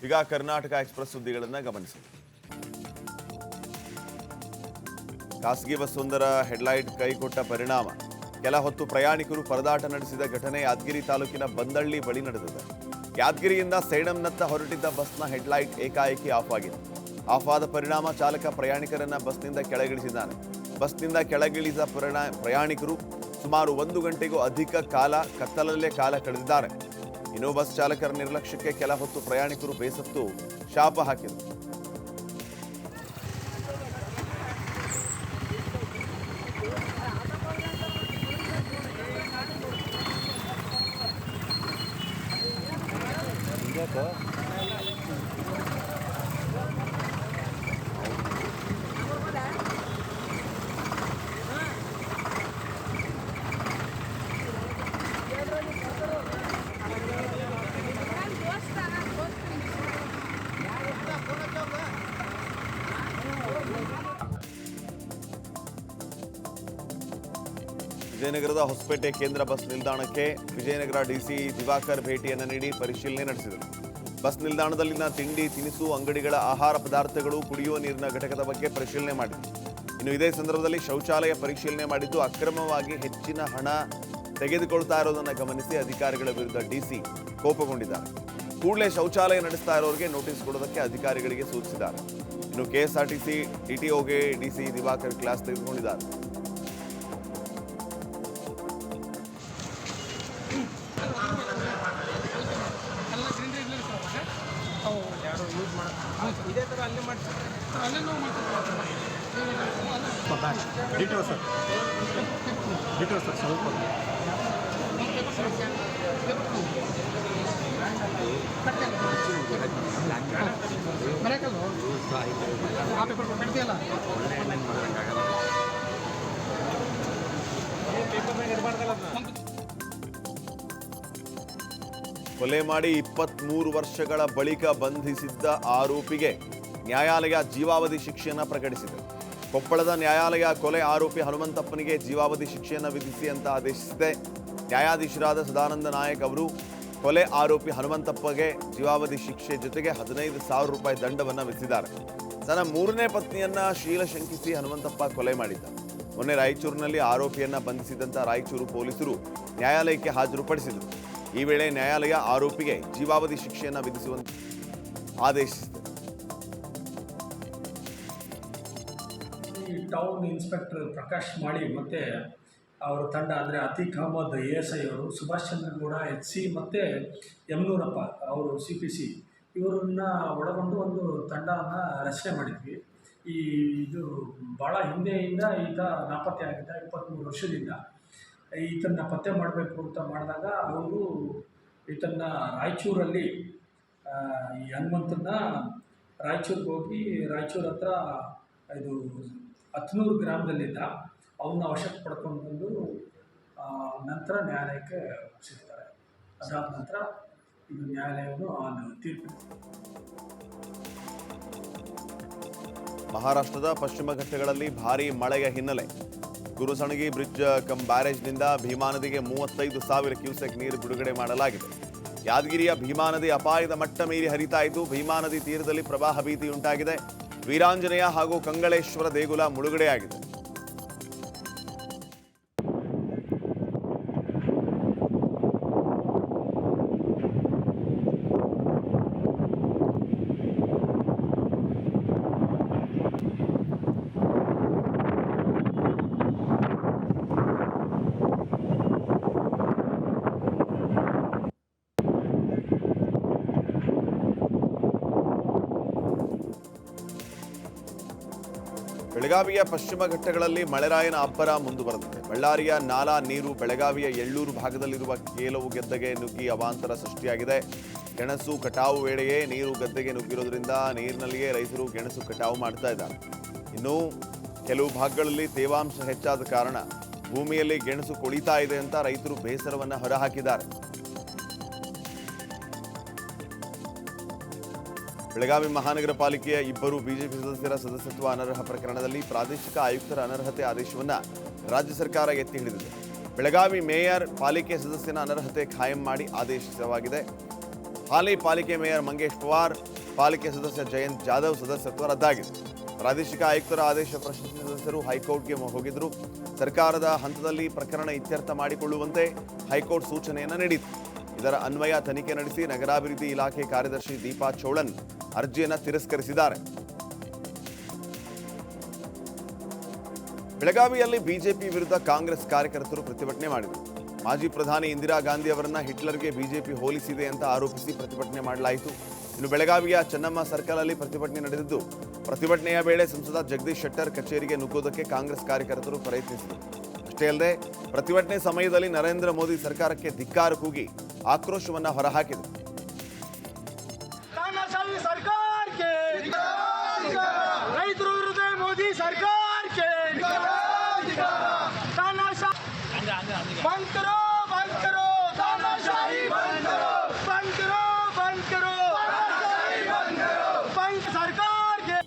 ಈಗ ಕರ್ನಾಟಕ ಎಕ್ಸ್‌ಪ್ರೆಸ್ ಸುದ್ದಿಗಳನ್ನು ಗಮನಿಸಿ. ಖಾಸಗಿ ಬಸ್ಸೊಂದರ ಹೆಡ್ಲೈಟ್ ಕೈಕೊಟ್ಟ ಪರಿಣಾಮ ಕೆಲ ಹೊತ್ತು ಪ್ರಯಾಣಿಕರು ಪರದಾಟ ನಡೆಸಿದ ಘಟನೆ ಯಾದಗಿರಿ ತಾಲೂಕಿನ ಬಂದಳ್ಳಿ ಬಳಿ ನಡೆದಿದೆ. ಯಾದಗಿರಿಯಿಂದ ಸೇಡಂನತ್ತ ಹೊರಟಿದ್ದ ಬಸ್ನ ಹೆಡ್ಲೈಟ್ ಏಕಾಏಕಿ ಆಫ್ ಆಗಿದೆ. ಆಫ್ ಆದ ಪರಿಣಾಮ ಚಾಲಕ ಪ್ರಯಾಣಿಕರನ್ನ ಬಸ್ನಿಂದ ಕೆಳಗಿಳಿಸಿದ್ದಾನೆ. ಬಸ್ನಿಂದ ಕೆಳಗಿಳಿದ ಪ್ರಯಾಣಿಕರು ಸುಮಾರು 1 ಗಂಟೆಗೂ ಅಧಿಕ ಕಾಲ ಕತ್ತಲಲ್ಲೇ ಕಾಲ ಕಳೆದಿದ್ದಾರೆ. ಇನ್ನು ಬಸ್ ಚಾಲಕರ ನಿರ್ಲಕ್ಷ್ಯಕ್ಕೆ ಕೆಲ ಹೊತ್ತು ಪ್ರಯಾಣಿಕರು ಬೇಸತ್ತು ಶಾಪ ಹಾಕಿದರು. ವಿಜಯನಗರದ ಹೊಸಪೇಟೆ ಕೇಂದ್ರ ಬಸ್ ನಿಲ್ದಾಣಕ್ಕೆ ವಿಜಯನಗರ ಡಿಸಿ ದಿವಾಕರ್ ಭೇಟಿಯನ್ನು ನೀಡಿ ಪರಿಶೀಲನೆ ನಡೆಸಿದರು. ಬಸ್ ನಿಲ್ದಾಣದಲ್ಲಿನ ತಿಂಡಿ ತಿನಿಸು ಅಂಗಡಿಗಳ ಆಹಾರ ಪದಾರ್ಥಗಳು, ಕುಡಿಯುವ ನೀರಿನ ಘಟಕದ ಬಗ್ಗೆ ಪರಿಶೀಲನೆ ಮಾಡಿದರು. ಇನ್ನು ಇದೇ ಸಂದರ್ಭದಲ್ಲಿ ಶೌಚಾಲಯ ಪರಿಶೀಲನೆ ಮಾಡಿದ್ದು ಅಕ್ರಮವಾಗಿ ಹೆಚ್ಚಿನ ಹಣ ತೆಗೆದುಕೊಳ್ತಾ ಇರೋದನ್ನು ಗಮನಿಸಿ ಅಧಿಕಾರಿಗಳ ವಿರುದ್ಧ ಡಿಸಿ ಕೋಪಗೊಂಡಿದ್ದಾರೆ. ಕೂಡಲೇ ಶೌಚಾಲಯ ನಡೆಸ್ತಾ ಇರೋರಿಗೆ ನೋಟಿಸ್ ಕೊಡೋದಕ್ಕೆ ಅಧಿಕಾರಿಗಳಿಗೆ ಸೂಚಿಸಿದ್ದಾರೆ. ಇನ್ನು ಕೆಎಸ್ಆರ್ಟಿಸಿ ಡಿಟಿಒಗೆ ಡಿಸಿ ದಿವಾಕರ್ ಕ್ಲಾಸ್ ತೆಗೆದುಕೊಂಡಿದ್ದಾರೆ. ಇದೇ ಥರ ಅಲ್ಲೇ ಮಾಡ್ತೀವಿ, ಅಲ್ಲೇ ನಾವು ಡಿಟೋ ಸರ್ ಸ್ವಲ್ಪ ಕೊಲೆ ಮಾಡಿ 23 ವರ್ಷಗಳ ಬಳಿಕ ಬಂಧಿಸಿದ್ದ ಆರೋಪಿಗೆ ನ್ಯಾಯಾಲಯ ಜೀವಾವಧಿ ಶಿಕ್ಷೆಯನ್ನು ಪ್ರಕಟಿಸಿದೆ. ಕೊಪ್ಪಳದ ನ್ಯಾಯಾಲಯ ಕೊಲೆ ಆರೋಪಿ ಹನುಮಂತಪ್ಪನಿಗೆ ಜೀವಾವಧಿ ಶಿಕ್ಷೆಯನ್ನು ವಿಧಿಸಿ ಅಂತ ಆದೇಶಿಸಿದೆ. ನ್ಯಾಯಾಧೀಶರಾದ ಸದಾನಂದ ನಾಯಕ್ ಅವರು ಕೊಲೆ ಆರೋಪಿ ಹನುಮಂತಪ್ಪಗೆ ಜೀವಾವಧಿ ಶಿಕ್ಷೆ ಜೊತೆಗೆ 15,000 ರೂಪಾಯಿ ದಂಡವನ್ನು ವಿಧಿಸಿದ್ದಾರೆ. ತನ್ನ 3ನೇ ಪತ್ನಿಯನ್ನ ಶೀಲ ಶಂಕಿಸಿ ಹನುಮಂತಪ್ಪ ಕೊಲೆ ಮಾಡಿದ್ದ. ಮೊನ್ನೆ ರಾಯಚೂರಿನಲ್ಲಿ ಆರೋಪಿಯನ್ನ ಬಂಧಿಸಿದಂತ ರಾಯಚೂರು ಪೊಲೀಸರು ನ್ಯಾಯಾಲಯಕ್ಕೆ ಹಾಜರುಪಡಿಸಿದರು. ಈ ವೇಳೆ ನ್ಯಾಯಾಲಯ ಆರೋಪಿಗೆ ಜೀವಾವಧಿ ಶಿಕ್ಷೆಯನ್ನು ವಿಧಿಸುವಂತೆ ಆದೇಶಿಸಿದೆ. ಟೌನ್ ಇನ್ಸ್ಪೆಕ್ಟರ್ ಪ್ರಕಾಶ್ ಮಾಡಿ ಮತ್ತು ಅವರ ತಂಡ ಅಂದರೆ ಅತೀಕ್ ಅಹಮದ್ ASI ಅವರು, ಸುಭಾಷ್ ಚಂದ್ರಗೌಡ HC ಮತ್ತು ಯಮನೂರಪ್ಪ ಅವರು CPC ಇವರನ್ನ ಒಳಗೊಂಡು ಒಂದು ತಂಡನ ರಚನೆ ಮಾಡಿದ್ವಿ. ಇದು ಭಾಳ ಹಿಂದೆಯಿಂದ ಈತ ನಾಪತ್ತೆ ಆಗಿದ್ದ 23 ವರ್ಷದಿಂದ. ಈತನ್ನು ಪತ್ತೆ ಮಾಡಬೇಕು ಅಂತ ಮಾಡಿದಾಗ ಅವರು ಈತನ್ನ ರಾಯಚೂರಲ್ಲಿ ಈ ಹನುಮಂತನ ರಾಯಚೂರಿಗೆ ಹೋಗಿ ರಾಯಚೂರು ಹತ್ರ ಇದು 10 ಗ್ರಾಮದಲ್ಲಿದ್ದ ಅವನ್ನ ವಶಕ್ಕೆ ಪಡ್ಕೊಂಡು ಬಂದು ನಂತರ ನ್ಯಾಯಾಲಯಕ್ಕೆ ಒಪ್ಪಿಸಿರ್ತಾರೆ. ಅದಾದ ನಂತರ ಇದು ನ್ಯಾಯಾಲಯವನ್ನು ತೀರ್ಪು. ಮಹಾರಾಷ್ಟ್ರದ ಪಶ್ಚಿಮ ಘಟ್ಟಗಳಲ್ಲಿ ಭಾರೀ ಮಳೆಯ ಹಿನ್ನೆಲೆ ಗುರುಸಣಗಿ ಬ್ರಿಡ್ಜ್ ಕಮ್ ಬ್ಯಾರೇಜ್ನಿಂದ ಭೀಮಾ ನದಿಗೆ 35,000 ಕ್ಯೂಸೆಕ್ ನೀರು ಬಿಡುಗಡೆ ಮಾಡಲಾಗಿದೆ. ಯಾದಗಿರಿಯ ಭೀಮಾ ನದಿ ಅಪಾಯದ ಮಟ್ಟ ಮೀರಿ ಹರಿತಾ ಇದ್ದು ಭೀಮಾ ನದಿ ತೀರದಲ್ಲಿ ಪ್ರವಾಹ ಭೀತಿ ಉಂಟಾಗಿದೆ. ವೀರಾಂಜನೇಯ ಹಾಗೂ ಕಂಗಳೇಶ್ವರ ದೇಗುಲ ಮುಳುಗಡೆಯಾಗಿದೆ. ಬೆಳಗಾವಿಯ ಪಶ್ಚಿಮ ಘಟ್ಟಗಳಲ್ಲಿ ಮಳೆರಾಯನ ಅಬ್ಬರ ಮುಂದುವರೆದಿದೆ. ಬಳ್ಳಾರಿಯ ನಾಲಾ ನೀರು ಬೆಳಗಾವಿಯ ಎಳ್ಳೂರು ಭಾಗದಲ್ಲಿರುವ ಕೇಲವು ಗದ್ದೆಗೆ ನುಗ್ಗಿ ಅವಾಂತರ ಸೃಷ್ಟಿಯಾಗಿದೆ. ಗೆಣಸು ಕಟಾವು ವೇಳೆಯೇ ನೀರು ಗದ್ದೆಗೆ ನುಗ್ಗಿರೋದ್ರಿಂದ ನೀರಿನಲ್ಲಿಯೇ ರೈತರು ಗೆಣಸು ಕಟಾವು ಮಾಡ್ತಾ ಇದ್ದಾರೆ. ಇನ್ನು ಕೆಲವು ಭಾಗಗಳಲ್ಲಿ ತೇವಾಂಶ ಹೆಚ್ಚಾದ ಕಾರಣ ಭೂಮಿಯಲ್ಲಿ ಗೆಣಸು ಕೊಳಿತಾ ಇದೆ ಅಂತ ರೈತರು ಬೇಸರವನ್ನು ಹೊರಹಾಕಿದ್ದಾರೆ. ಬೆಳಗಾವಿ ಮಹಾನಗರ ಪಾಲಿಕೆಯ 2 ಬಿಜೆಪಿ ಸದಸ್ಯರ ಸದಸ್ಯತ್ವ ಅನರ್ಹ ಪ್ರಕರಣದಲ್ಲಿ ಪ್ರಾದೇಶಿಕ ಆಯುಕ್ತರ ಅನರ್ಹತೆ ಆದೇಶವನ್ನು ರಾಜ್ಯ ಸರ್ಕಾರ ಎತ್ತಿ ಹಿಡಿದಿದೆ. ಬೆಳಗಾವಿ ಮೇಯರ್ ಪಾಲಿಕೆ ಸದಸ್ಯನ ಅನರ್ಹತೆ ಖಾಯಂ ಮಾಡಿ ಆದೇಶಿಸಲಾಗಿದೆ. ಹಾಲಿ ಪಾಲಿಕೆ ಮೇಯರ್ ಮಂಗೇಶ್ ಪವಾರ್ ಪಾಲಿಕೆ ಸದಸ್ಯ ಜಯಂತ್ ಜಾಧವ್ ಸದಸ್ಯತ್ವ ರದ್ದಾಗಿದೆ. ಪ್ರಾದೇಶಿಕ ಆಯುಕ್ತರ ಆದೇಶ ಪ್ರಶ್ನಿಸಿದ ಸದಸ್ಯರು ಹೈಕೋರ್ಟ್ಗೆ ಹೋಗಿದ್ರು. ಸರ್ಕಾರದ ಹಂತದಲ್ಲಿ ಪ್ರಕರಣ ಇತ್ಯರ್ಥ ಮಾಡಿಕೊಳ್ಳುವಂತೆ ಹೈಕೋರ್ಟ್ ಸೂಚನೆಯನ್ನು ನೀಡಿತು. ಇದರ ಅನ್ವಯ ತನಿಖೆ ನಡೆಸಿ ನಗರಾಭಿವೃದ್ಧಿ ಇಲಾಖೆ ಕಾರ್ಯದರ್ಶಿ ದೀಪಾ ಚೋಳನ್ ಅರ್ಜಿಯನ್ನು ತಿರಸ್ಕರಿಸಿದ್ದಾರೆ. ಬೆಳಗಾವಿಯಲ್ಲಿ ಬಿಜೆಪಿ ವಿರುದ್ಧ ಕಾಂಗ್ರೆಸ್ ಕಾರ್ಯಕರ್ತರು ಪ್ರತಿಭಟನೆ ಮಾಡಿದರು. ಮಾಜಿ ಪ್ರಧಾನಿ ಇಂದಿರಾ ಗಾಂಧಿ ಅವರನ್ನ ಹಿಟ್ಲರ್ಗೆ ಬಿಜೆಪಿ ಹೋಲಿಸಿದೆ ಅಂತ ಆರೋಪಿಸಿ ಪ್ರತಿಭಟನೆ ಮಾಡಲಾಯಿತು. ಇನ್ನು ಬೆಳಗಾವಿಯ ಚೆನ್ನಮ್ಮ ಸರ್ಕಲ್ ಅಲ್ಲಿ ಪ್ರತಿಭಟನೆ ನಡೆದಿದ್ದು, ಪ್ರತಿಭಟನೆಯ ವೇಳೆ ಸಂಸದ ಜಗದೀಶ್ ಶೆಟ್ಟರ್ ಕಚೇರಿಗೆ ನುಗ್ಗೋದಕ್ಕೆ ಕಾಂಗ್ರೆಸ್ ಕಾರ್ಯಕರ್ತರು ಪ್ರಯತ್ನಿಸಿದರು. ಅಷ್ಟೇ ಅಲ್ಲದೆ ಪ್ರತಿಭಟನೆ ಸಮಯದಲ್ಲಿ ನರೇಂದ್ರ ಮೋದಿ ಸರ್ಕಾರಕ್ಕೆ ಧಿಕ್ಕಾರ ಕೂಗಿ ಆಕ್ರೋಶವನ್ನ ಹೊರಹಾಕಿದರು. ರೈತರ ವಿರುದ್ಧ ಮೋದಿ ಸರ್ಕಾರಕ್ಕೆ ಬಂದ್ ಕರೋ ಬಂದ್ ಕರೋ ತಾನಾಶಾಹಿ ಬಂದ್ ಕರೋ ಬಂದ್ ಕರೋ ಬಂದ್ ಕರೋ ತಾನಾಶಾಹಿ ಬಂದ್ ಕರೋ ಬಂದ್ ಸರ್ಕಾರಕ್ಕೆ.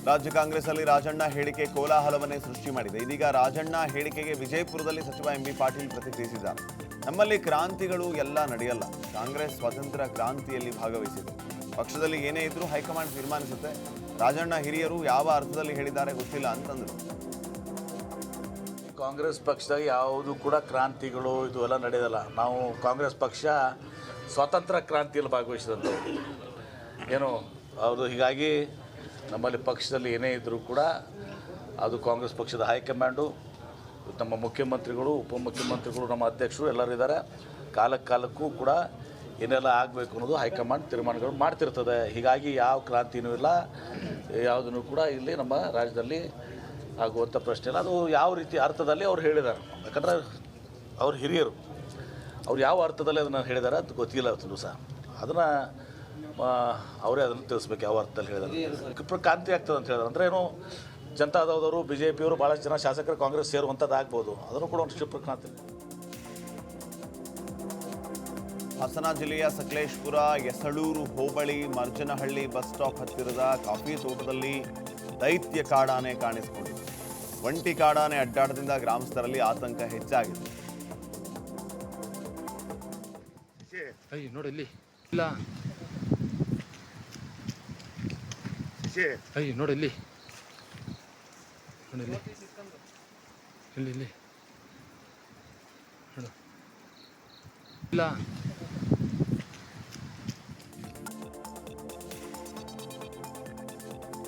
ರಾಜ್ಯ ಕಾಂಗ್ರೆಸ್ ಅಲ್ಲಿ ರಾಜಣ್ಣ ಹೇಳಿಕೆ ಕೋಲಾಹಲವನ್ನೇ ಸೃಷ್ಟಿ ಮಾಡಿದೆ. ಇದೀಗ ರಾಜಣ್ಣ ಹೇಳಿಕೆಗೆ ವಿಜಯಪುರದಲ್ಲಿ ಸಚಿವ ಎಂಬಿ ಪಾಟೀಲ್ ಪ್ರತಿಕ್ರಿಯಿಸಿದ್ದಾರೆ. ನಮ್ಮಲ್ಲಿ ಕ್ರಾಂತಿಗಳು ಎಲ್ಲ ನಡೆಯಲ್ಲ. ಕಾಂಗ್ರೆಸ್ ಸ್ವಾತಂತ್ರ್ಯ ಕ್ರಾಂತಿಯಲ್ಲಿ ಭಾಗವಹಿಸಿದೆ. ಪಕ್ಷದಲ್ಲಿ ಏನೇ ಇದ್ರೂ ಹೈಕಮಾಂಡ್ ತೀರ್ಮಾನಿಸುತ್ತೆ. ರಾಜಣ್ಣ ಹಿರಿಯರು ಯಾವ ಅರ್ಥದಲ್ಲಿ ಹೇಳಿದ್ದಾರೆ ಗೊತ್ತಿಲ್ಲ ಅಂತಂದ್ರು. ಕಾಂಗ್ರೆಸ್ ಪಕ್ಷದಾಗ ಯಾವುದು ಕೂಡ ಕ್ರಾಂತಿಗಳು ಇದು ಎಲ್ಲ ನಡೆಯೋದಲ್ಲ. ನಾವು ಕಾಂಗ್ರೆಸ್ ಪಕ್ಷ ಸ್ವಾತಂತ್ರ್ಯ ಕ್ರಾಂತಿಯಲ್ಲಿ ಭಾಗವಹಿಸಿದಂಥವು ಏನು ಹೌದು. ಹೀಗಾಗಿ ನಮ್ಮಲ್ಲಿ ಪಕ್ಷದಲ್ಲಿ ಏನೇ ಇದ್ದರೂ ಕೂಡ ಅದು ಕಾಂಗ್ರೆಸ್ ಪಕ್ಷದ ಹೈಕಮಾಂಡು, ನಮ್ಮ ಮುಖ್ಯಮಂತ್ರಿಗಳು, ಉಪಮುಖ್ಯಮಂತ್ರಿಗಳು, ನಮ್ಮ ಅಧ್ಯಕ್ಷರು ಎಲ್ಲರೂ ಇದ್ದಾರೆ. ಕಾಲಕ್ಕೂ ಕೂಡ ಏನೆಲ್ಲ ಆಗಬೇಕು ಅನ್ನೋದು ಹೈಕಮಾಂಡ್ ತೀರ್ಮಾನಗಳು ಮಾಡ್ತಿರ್ತದೆ. ಹೀಗಾಗಿ ಯಾವ ಕ್ರಾಂತಿನೂ ಇಲ್ಲ, ಯಾವುದನ್ನು ಕೂಡ ಇಲ್ಲಿ ನಮ್ಮ ರಾಜ್ಯದಲ್ಲಿ ಆಗುವಂಥ ಪ್ರಶ್ನೆ ಇಲ್ಲ. ಅದು ಯಾವ ರೀತಿ ಅರ್ಥದಲ್ಲಿ ಅವ್ರು ಹೇಳಿದ್ದಾರೆ, ಯಾಕಂದರೆ ಅವ್ರು ಹಿರಿಯರು, ಅವ್ರು ಯಾವ ಅರ್ಥದಲ್ಲಿ ಅದನ್ನು ಹೇಳಿದ್ದಾರೆ ಅಂತ ಗೊತ್ತಿಲ್ಲ ಅವತ್ತು ಸಹ. ಅದನ್ನು ಅವರೇ ಅದನ್ನು ತಿಳಿಸ್ಬೇಕು ಯಾವ ಅರ್ಥದಲ್ಲಿ ಹೇಳಿದ್ದಾರೆ. ಕ್ರಾಂತಿ ಆಗ್ತದೆ ಅಂತ ಹೇಳಿದ್ರೆ ಅಂದರೆ ಏನು, ಜನತಾದಳದವರು BJPಯವರು ಭಾಳಷ್ಟು ಜನ ಶಾಸಕರು ಕಾಂಗ್ರೆಸ್ ಸೇರುವಂಥದ್ದು ಆಗ್ಬೋದು. ಅದನ್ನು ಕೂಡ ಒಂದು ಕ್ಷಿಪ್ರ ಕ್ರಾಂತಿ. ಹಾಸನ ಜಿಲ್ಲೆಯ ಸಕಲೇಶಪುರ ಯಸಳೂರು ಹೋಬಳಿ ಮರ್ಜನಹಳ್ಳಿ ಬಸ್ ಸ್ಟಾಪ್ ಹತ್ತಿರದ ಕಾಫಿ ತೋಟದಲ್ಲಿ ದೈತ್ಯ ಕಾಡಾನೆ ಕಾಣಿಸಿಕೊಂಡಿದೆ. ಒಂಟಿ ಕಾಡಾನೆ ಅಡ್ಡಾಟದಿಂದ ಗ್ರಾಮಸ್ಥರಲ್ಲಿ ಆತಂಕ ಹೆಚ್ಚಾಗಿದೆ. ನೋಡಿ ಇಲ್ಲಿ ಇಲ್ಲ, ನೋಡಿ ಇಲ್ಲಿ, ನೋಡಿ ಇಲ್ಲಿ ಇಲ್ಲಿ ನೋಡು ಇಲ್ಲ.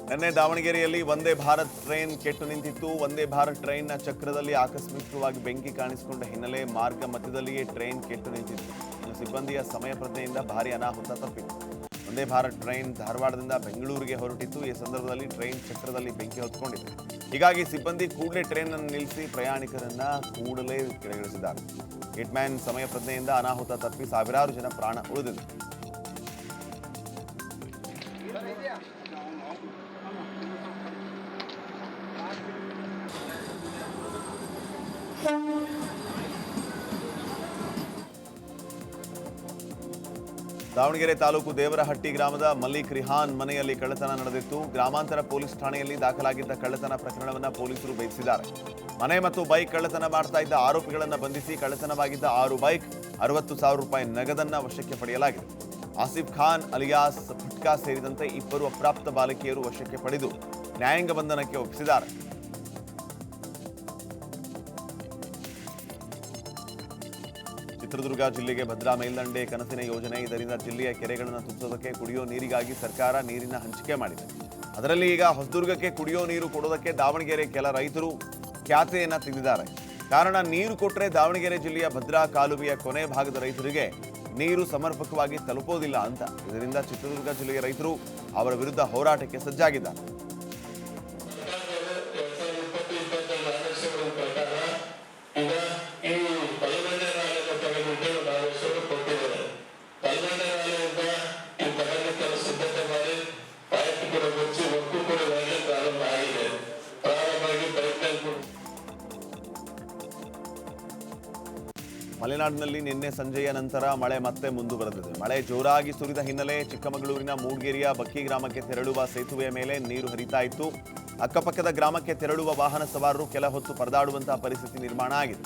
ನಿನ್ನೆ ದಾವಣಗೆರೆಯಲ್ಲಿ ವಂದೇ ಭಾರತ್ ಟ್ರೈನ್ ಕೆಟ್ಟು ನಿಂತಿತ್ತು. ವಂದೇ ಭಾರತ್ ಟ್ರೈನ್ನ ಚಕ್ರದಲ್ಲಿ ಆಕಸ್ಮಿಕವಾಗಿ ಬೆಂಕಿ ಕಾಣಿಸಿಕೊಂಡ ಹಿನ್ನೆಲೆ ಮಾರ್ಗ ಮಧ್ಯದಲ್ಲಿಯೇ ಟ್ರೈನ್ ಕೆಟ್ಟು ನಿಂತಿತ್ತು. ಇನ್ನು ಸಿಬ್ಬಂದಿಯ ಸಮಯ ಪ್ರಜ್ಞೆಯಿಂದ ಭಾರಿ ಅನಾಹುತ ತಪ್ಪಿತ್ತು. ವಂದೇ ಭಾರತ್ ಟ್ರೈನ್ ಧಾರವಾಡದಿಂದ ಬೆಂಗಳೂರಿಗೆ ಹೊರಟಿತ್ತು. ಈ ಸಂದರ್ಭದಲ್ಲಿ ಟ್ರೈನ್ ಚಕ್ರದಲ್ಲಿ ಬೆಂಕಿ ಹೊತ್ಕೊಂಡಿದೆ. ಹೀಗಾಗಿ ಸಿಬ್ಬಂದಿ ಕೂಡಲೇ ಟ್ರೈನ್ ಅನ್ನು ನಿಲ್ಲಿಸಿ ಪ್ರಯಾಣಿಕರನ್ನ ಕೂಡಲೇ ಕೆಳಗಿಳಿಸಿದ್ದಾರೆ. ಹಿಟ್ಮ್ಯಾನ್ ಸಮಯ ಪ್ರಜ್ಞೆಯಿಂದ ಅನಾಹುತ ತಪ್ಪಿ ಸಾವಿರಾರು ಜನ ಪ್ರಾಣ ಉಳಿದಿದೆ. ದಾವಣಗೆರೆ ತಾಲೂಕು ದೇವರಹಟ್ಟಿ ಗ್ರಾಮದ ಮಲ್ಲಿಕ್ ರಿಹಾನ್ ಮನೆಯಲ್ಲಿ ಕಳ್ಳತನ ನಡೆದಿತ್ತು. ಗ್ರಾಮಾಂತರ ಪೊಲೀಸ್ ಠಾಣೆಯಲ್ಲಿ ದಾಖಲಾಗಿದ್ದ ಕಳ್ಳತನ ಪ್ರಕರಣವನ್ನು ಪೊಲೀಸರು ಭೇದಿಸಿದ್ದಾರೆ. ಮನೆ ಮತ್ತು ಬೈಕ್ ಕಳ್ಳತನ ಮಾಡ್ತಾ ಇದ್ದ ಆರೋಪಿಗಳನ್ನು ಬಂಧಿಸಿ ಕಳ್ಳತನವಾಗಿದ್ದ 6 ಬೈಕ್, 60,000 ರೂಪಾಯಿ ನಗದನ್ನ ವಶಕ್ಕೆ ಪಡೆಯಲಾಗಿದೆ. ಆಸಿಫ್ ಖಾನ್ ಅಲಿಯಾಸ್ ಫಟ್ಕಾ ಸೇರಿದಂತೆ 2 ಅಪ್ರಾಪ್ತ ಬಾಲಕಿಯರು ವಶಕ್ಕೆ ಪಡೆದು ನ್ಯಾಯಾಂಗ ಬಂಧನಕ್ಕೆ ಒಪ್ಪಿಸಿದ್ದಾರೆ. ಚಿತ್ರದುರ್ಗ ಜಿಲ್ಲೆಗೆ ಭದ್ರಾ ಮೇಲ್ದಂಡೆ ಕನಸಿನ ಯೋಜನೆ. ಇದರಿಂದ ಜಿಲ್ಲೆಯ ಕೆರೆಗಳನ್ನು ತುಂಬಿಸೋದಕ್ಕೆ ಕುಡಿಯೋ ನೀರಿಗಾಗಿ ಸರ್ಕಾರ ನೀರಿನ ಹಂಚಿಕೆ ಮಾಡಿದೆ. ಅದರಲ್ಲಿ ಈಗ ಹೊಸದುರ್ಗಕ್ಕೆ ಕುಡಿಯೋ ನೀರು ಕೊಡೋದಕ್ಕೆ ದಾವಣಗೆರೆ ಕೆಲ ರೈತರು ಖ್ಯಾತೆಯನ್ನ ತೆಗೆದಿದ್ದಾರೆ. ಕಾರಣ, ನೀರು ಕೊಟ್ಟರೆ ದಾವಣಗೆರೆ ಜಿಲ್ಲೆಯ ಭದ್ರಾ ಕಾಲುವೆಯ ಕೊನೆ ಭಾಗದ ರೈತರಿಗೆ ನೀರು ಸಮರ್ಪಕವಾಗಿ ತಲುಪೋದಿಲ್ಲ ಅಂತ. ಇದರಿಂದ ಚಿತ್ರದುರ್ಗ ಜಿಲ್ಲೆಯ ರೈತರು ಅವರ ವಿರುದ್ಧ ಹೋರಾಟಕ್ಕೆ ಸಜ್ಜಾಗಿದ್ದಾರೆ. ಮಲೆನಾಡಿನಲ್ಲಿ ನಿನ್ನೆ ಸಂಜೆಯ ನಂತರ ಮಳೆ ಮತ್ತೆ ಮುಂದುವರೆದಿದೆ. ಮಳೆ ಜೋರಾಗಿ ಸುರಿದ ಹಿನ್ನೆಲೆ ಚಿಕ್ಕಮಗಳೂರಿನ ಮೂಡ್ಗೇರಿಯ ಬಕ್ಕಿ ಗ್ರಾಮಕ್ಕೆ ತೆರಳುವ ಸೇತುವೆಯ ಮೇಲೆ ನೀರು ಹರಿತಾ ಇತ್ತು. ಅಕ್ಕಪಕ್ಕದ ಗ್ರಾಮಕ್ಕೆ ತೆರಳುವ ವಾಹನ ಸವಾರರು ಕೆಲ ಹೊತ್ತು ಪರದಾಡುವಂತಹ ಪರಿಸ್ಥಿತಿ ನಿರ್ಮಾಣ ಆಗಿದೆ.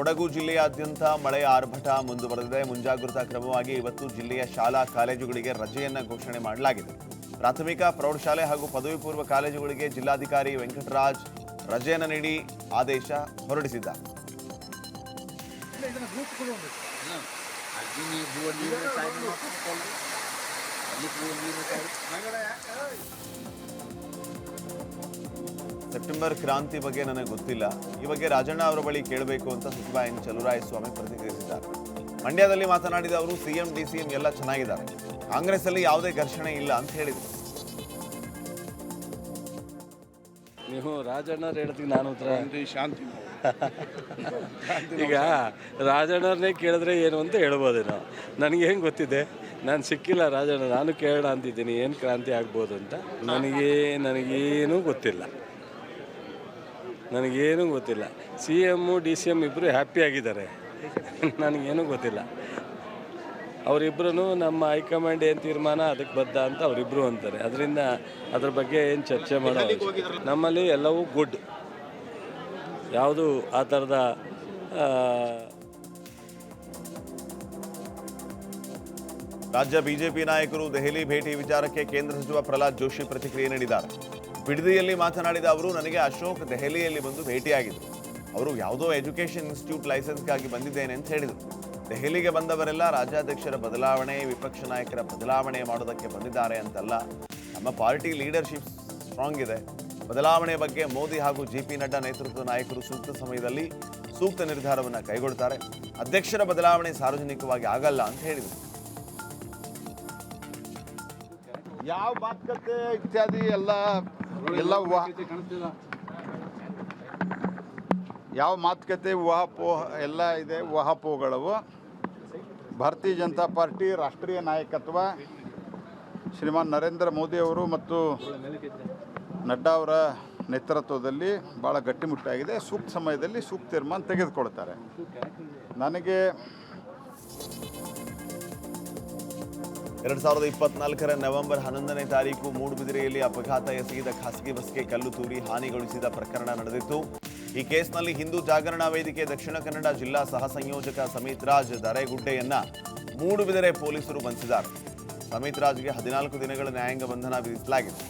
ಕೊಡಗು ಜಿಲ್ಲೆಯಾದ್ಯಂತ ಮಳೆಯ ಆರ್ಭಟ ಮುಂದುವರೆದಿದೆ. ಮುಂಜಾಗ್ರತಾ ಕ್ರಮವಾಗಿ ಇವತ್ತು ಜಿಲ್ಲೆಯ ಶಾಲಾ ಕಾಲೇಜುಗಳಿಗೆ ರಜೆಯನ್ನು ಘೋಷಣೆ ಮಾಡಲಾಗಿದೆ. ಪ್ರಾಥಮಿಕ ಪ್ರೌಢಶಾಲೆ ಹಾಗೂ ಪದವಿ ಪೂರ್ವ ಕಾಲೇಜುಗಳಿಗೆ ಜಿಲ್ಲಾಧಿಕಾರಿ ವೆಂಕಟರಾಜ್ ರಜೆಯನ್ನು ನೀಡಿ ಆದೇಶ ಹೊರಡಿಸಿದ್ದಾರೆ. ಸೆಪ್ಟೆಂಬರ್ ಕ್ರಾಂತಿ ಬಗ್ಗೆ ನನಗೆ ಗೊತ್ತಿಲ್ಲ. ಈ ಬಗ್ಗೆ ರಾಜಣ್ಣ ಅವರ ಬಳಿ ಕೇಳಬೇಕು ಅಂತ ಸಚಿವ ಎನ್ ಚಲುವರಾಯಸ್ವಾಮಿ ಪ್ರತಿಕ್ರಿಯಿಸಿದ್ದಾರೆ. ಮಂಡ್ಯದಲ್ಲಿ ಮಾತನಾಡಿದ ಅವರು ಸಿಎಂ ಡಿಸಿಎಂ ಎಲ್ಲ ಚೆನ್ನಾಗಿದ್ದಾರೆ, ಕಾಂಗ್ರೆಸ್ ಅಲ್ಲಿ ಯಾವುದೇ ಘರ್ಷಣೆ ಇಲ್ಲ ಅಂತ ಹೇಳಿದರು. ನೀವು ರಾಜಣ್ಣವ್ರು ಹೇಳಿದ್ವಿ ನಾನು ಉತ್ತರ ಶಾಂತಿ ಈಗ ರಾಜಣ್ಣವ್ರನ್ನೇ ಕೇಳಿದ್ರೆ ಏನು ಅಂತ ಹೇಳ್ಬೋದೇನೋ. ನನಗೇನು ಗೊತ್ತಿದೆ, ನಾನು ಸಿಕ್ಕಿಲ್ಲ ರಾಜಣ್ಣ, ನಾನು ಕೇಳೋಣ ಅಂತಿದ್ದೀನಿ ಏನು ಕ್ರಾಂತಿ ಆಗ್ಬೋದು ಅಂತ. ನನಗೇನೂ ಗೊತ್ತಿಲ್ಲ. C M D C M ಇಬ್ಬರು ಹ್ಯಾಪಿ ಆಗಿದ್ದಾರೆ, ನನಗೇನೂ ಗೊತ್ತಿಲ್ಲ. ಅವರಿಬ್ಬರೂ ನಮ್ಮ ಹೈಕಮಾಂಡ್ ಏನು ತೀರ್ಮಾನ ಅದಕ್ಕೆ ಬದ್ಧ ಅಂತ ಅವರಿಬ್ಬರು ಅಂತಾರೆ. ಅದರಿಂದ ಅದ್ರ ಬಗ್ಗೆ ಏನು ಚರ್ಚೆ ಮಾಡೋ ನಮ್ಮಲ್ಲಿ ಎಲ್ಲವೂ ಗುಡ್, ಯಾವುದು ಆ ಥರದ ರಾಜ್ಯ ಬಿಜೆಪಿ ನಾಯಕರು ದೆಹಲಿ ಭೇಟಿ ವಿಚಾರಕ್ಕೆ ಕೇಂದ್ರ ಸಚಿವ ಪ್ರಹ್ಲಾದ್ ಜೋಶಿ ಪ್ರತಿಕ್ರಿಯೆ ನೀಡಿದ್ದಾರೆ. ಬಿಡದಿಯಲ್ಲಿ ಮಾತನಾಡಿದ ಅವರು, ನನಗೆ ಅಶೋಕ್ ದೆಹಲಿಯಲ್ಲಿ ಬಂದು ಭೇಟಿಯಾಗಿದ್ದರು. ಅವರು ಯಾವುದೋ ಎಜುಕೇಷನ್ ಇನ್ಸ್ಟಿಟ್ಯೂಟ್ ಲೈಸೆನ್ಸ್ಗಾಗಿ ಬಂದಿದ್ದೇನೆ ಅಂತ ಹೇಳಿದರು. ದೆಹಲಿಗೆ ಬಂದವರೆಲ್ಲ ರಾಜ್ಯಾಧ್ಯಕ್ಷರ ಬದಲಾವಣೆ, ವಿಪಕ್ಷ ನಾಯಕರ ಬದಲಾವಣೆ ಮಾಡೋದಕ್ಕೆ ಬಂದಿದ್ದಾರೆ ಅಂತಲ್ಲ. ನಮ್ಮ ಪಾರ್ಟಿ ಲೀಡರ್ಶಿಪ್ ಸ್ಟ್ರಾಂಗ್ ಇದೆ. ಬದಲಾವಣೆ ಬಗ್ಗೆ ಮೋದಿ ಹಾಗೂ ಜೆಪಿ ನಡ್ಡಾ ನೇತೃತ್ವದ ನಾಯಕರು ಸೂಕ್ತ ಸಮಯದಲ್ಲಿ ಸೂಕ್ತ ನಿರ್ಧಾರವನ್ನು ಕೈಗೊಳ್ತಾರೆ. ಅಧ್ಯಕ್ಷರ ಬದಲಾವಣೆ ಸಾರ್ವಜನಿಕವಾಗಿ ಆಗಲ್ಲ ಅಂತ ಹೇಳಿದರು. ಯಾವ ಮಾತುಕತೆ ಇತ್ಯಾದಿ ಯಾವ ಮಾತುಕತೆ ಊಹಾಪೋಹ ಎಲ್ಲ ಇದೆ. ಊಹಾಪೋಹಗಳವು ಭಾರತೀಯ ಜನತಾ ಪಾರ್ಟಿ ರಾಷ್ಟ್ರೀಯ ನಾಯಕತ್ವ ಶ್ರೀಮಾನ್ ನರೇಂದ್ರ ಮೋದಿ ಅವರು ಮತ್ತು ನಡ್ಡಾ ಅವರ ನೇತೃತ್ವದಲ್ಲಿ ಭಾಳ ಗಟ್ಟಿಮುಟ್ಟಾಗಿದೆ. ಸೂಕ್ತ ಸಮಯದಲ್ಲಿ ಸೂಕ್ತ ತೀರ್ಮಾನ ತೆಗೆದುಕೊಳ್ತಾರೆ. ನನಗೆ 2024 ನವೆಂಬರ್ 11ನೇ ತಾರೀಕು ಮೂಡುಬಿದಿರೆಯಲ್ಲಿ ಅಪಘಾತ ಎಸಗಿದ ಖಾಸಗಿ ಬಸ್ಗೆ ಕಲ್ಲು ತೂರಿ ಹಾನಿಗೊಳಿಸಿದ ಪ್ರಕರಣ ನಡೆದಿತ್ತು. ಈ ಕೇಸ್ನಲ್ಲಿ ಹಿಂದೂ ಜಾಗರಣಾ ವೇದಿಕೆ ದಕ್ಷಿಣ ಕನ್ನಡ ಜಿಲ್ಲಾ ಸಹ ಸಂಯೋಜಕ ಸಮಿತ್ ರಾಜ್ ದರೇಗುಡ್ಡೆಯನ್ನ ಮೂಡುಬಿದಿರೆ ಪೊಲೀಸರು ಬಂಧಿಸಿದ್ದಾರೆ. ಸಮಿತ್ ರಾಜ್ಗೆ 14 ದಿನಗಳ ನ್ಯಾಯಾಂಗ ಬಂಧನ ವಿಧಿಸಲಾಗಿದೆ.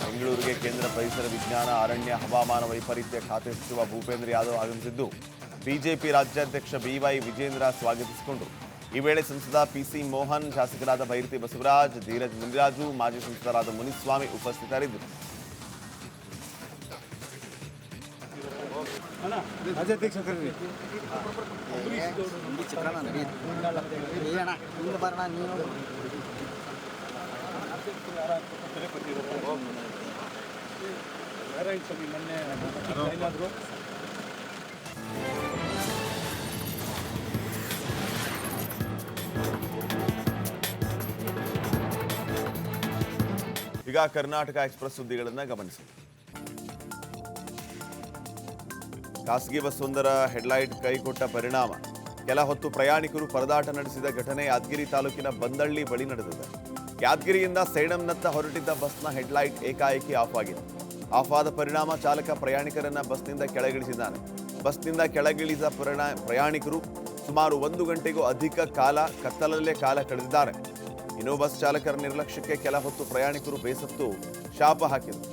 ಬೆಂಗಳೂರಿಗೆ ಕೇಂದ್ರ ಪರಿಸರ ವಿಜ್ಞಾನ ಅರಣ್ಯ ಹವಾಮಾನ ವೈಪರೀತ್ಯ ಖಾತೆ ಸಚಿವ ಭೂಪೇಂದ್ರ ಯಾದವ್ ಆಗಮಿಸಿದ್ದು ಬಿಜೆಪಿ ರಾಜ್ಯಾಧ್ಯಕ್ಷ ಬಿವೈ ವಿಜೇಂದ್ರ ಸ್ವಾಗತಿಸಿಕೊಂಡರು. ಈ ವೇಳೆ ಸಂಸದ ಪಿಸಿ ಮೋಹನ್, ಶಾಸಕರಾದ ಭೈರತಿ ಬಸವರಾಜ್, ಧೀರಜ್ ಮುನಿರಾಜು, ಮಾಜಿ ಸಂಸದರಾದ ಮುನಿಸ್ವಾಮಿ ಉಪಸ್ಥಿತರಿದ್ದರು. ಈಗ ಕರ್ನಾಟಕ ಎಕ್ಸ್ಪ್ರೆಸ್ ಸುದ್ದಿಗಳನ್ನು ಗಮನಿಸಿ. ಖಾಸಗಿ ಬಸ್ಸೊಂದರ ಹೆಡ್ಲೈಟ್ ಕೈಕೊಟ್ಟ ಪರಿಣಾಮ ಕೆಲ ಹೊತ್ತು ಪ್ರಯಾಣಿಕರು ಪರದಾಟ ನಡೆಸಿದ ಘಟನೆ ಯಾದಗಿರಿ ತಾಲೂಕಿನ ಬಂದಳ್ಳಿ ಬಳಿ ನಡೆದಿದೆ. ಯಾದಗಿರಿಯಿಂದ ಸೇಡಂನತ್ತ ಹೊರಟಿದ್ದ ಬಸ್ನ ಹೆಡ್ಲೈಟ್ ಏಕಾಏಕಿ ಆಫ್ ಆಗಿದೆ. ಆಫ್ ಆದ ಪರಿಣಾಮ ಚಾಲಕ ಪ್ರಯಾಣಿಕರನ್ನ ಬಸ್ನಿಂದ ಕೆಳಗಿಳಿಸಿದ್ದಾನೆ. ಬಸ್ನಿಂದ ಕೆಳಗಿಳಿದ ಪ್ರಯಾಣಿಕರು ಸುಮಾರು 1 ಗಂಟೆಗೂ ಅಧಿಕ ಕಾಲ ಕತ್ತಲಲ್ಲೇ ಕಾಲ ಕಳೆದಿದ್ದಾರೆ. ಇನ್ನು ಬಸ್ ಚಾಲಕರ ನಿರ್ಲಕ್ಷ್ಯಕ್ಕೆ ಕೆಲ ಹೊತ್ತು ಪ್ರಯಾಣಿಕರು ಬೇಸತ್ತು ಶಾಪ ಹಾಕಿದರು.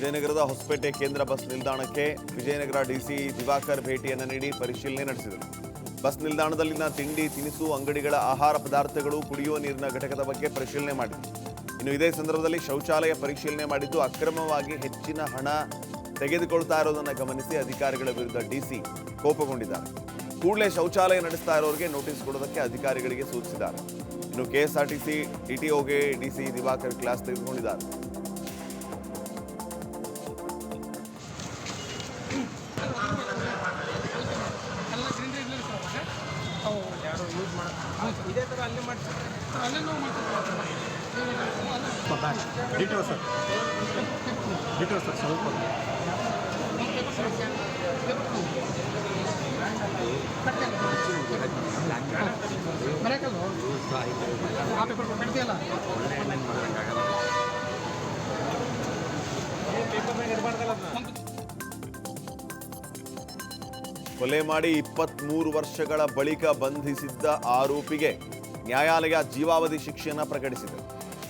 ವಿಜಯನಗರದ ಹೊಸಪೇಟೆ ಕೇಂದ್ರ ಬಸ್ ನಿಲ್ದಾಣಕ್ಕೆ ವಿಜಯನಗರ ಡಿಸಿ ದಿವಾಕರ್ ಭೇಟಿಯನ್ನು ನೀಡಿ ಪರಿಶೀಲನೆ ನಡೆಸಿದರು. ಬಸ್ ನಿಲ್ದಾಣದಲ್ಲಿನ ತಿಂಡಿ ತಿನಿಸು ಅಂಗಡಿಗಳ ಆಹಾರ ಪದಾರ್ಥಗಳು, ಕುಡಿಯುವ ನೀರಿನ ಘಟಕದ ಬಗ್ಗೆ ಪರಿಶೀಲನೆ ಮಾಡಿದರು. ಇನ್ನು ಇದೇ ಸಂದರ್ಭದಲ್ಲಿ ಶೌಚಾಲಯ ಪರಿಶೀಲನೆ ಮಾಡಿದ್ದು ಅಕ್ರಮವಾಗಿ ಹೆಚ್ಚಿನ ಹಣ ತೆಗೆದುಕೊಳ್ತಾ ಇರೋದನ್ನು ಗಮನಿಸಿ ಅಧಿಕಾರಿಗಳ ವಿರುದ್ಧ ಡಿಸಿ ಕೋಪಗೊಂಡಿದ್ದಾರೆ. ಕೂಡಲೇ ಶೌಚಾಲಯ ನಡೆಸ್ತಾ ಇರೋರಿಗೆ ನೋಟಿಸ್ ಕೊಡೋದಕ್ಕೆ ಅಧಿಕಾರಿಗಳಿಗೆ ಸೂಚಿಸಿದ್ದಾರೆ. ಇನ್ನು ಕೆಎಸ್ಆರ್ಟಿಸಿ ಡಿಟಿಒಗೆ ಡಿಸಿ ದಿವಾಕರ್ ಕ್ಲಾಸ್ ತೆಗೆದುಕೊಂಡಿದ್ದಾರೆ. ಕೊಲೆ ಮಾಡಿ 23 ವರ್ಷಗಳ ಬಳಿಕ ಬಂಧಿಸಿದ್ದ ಆರೋಪಿಗೆ ನ್ಯಾಯಾಲಯ ಜೀವಾವಧಿ ಶಿಕ್ಷೆಯನ್ನು ಪ್ರಕಟಿಸಿದೆ.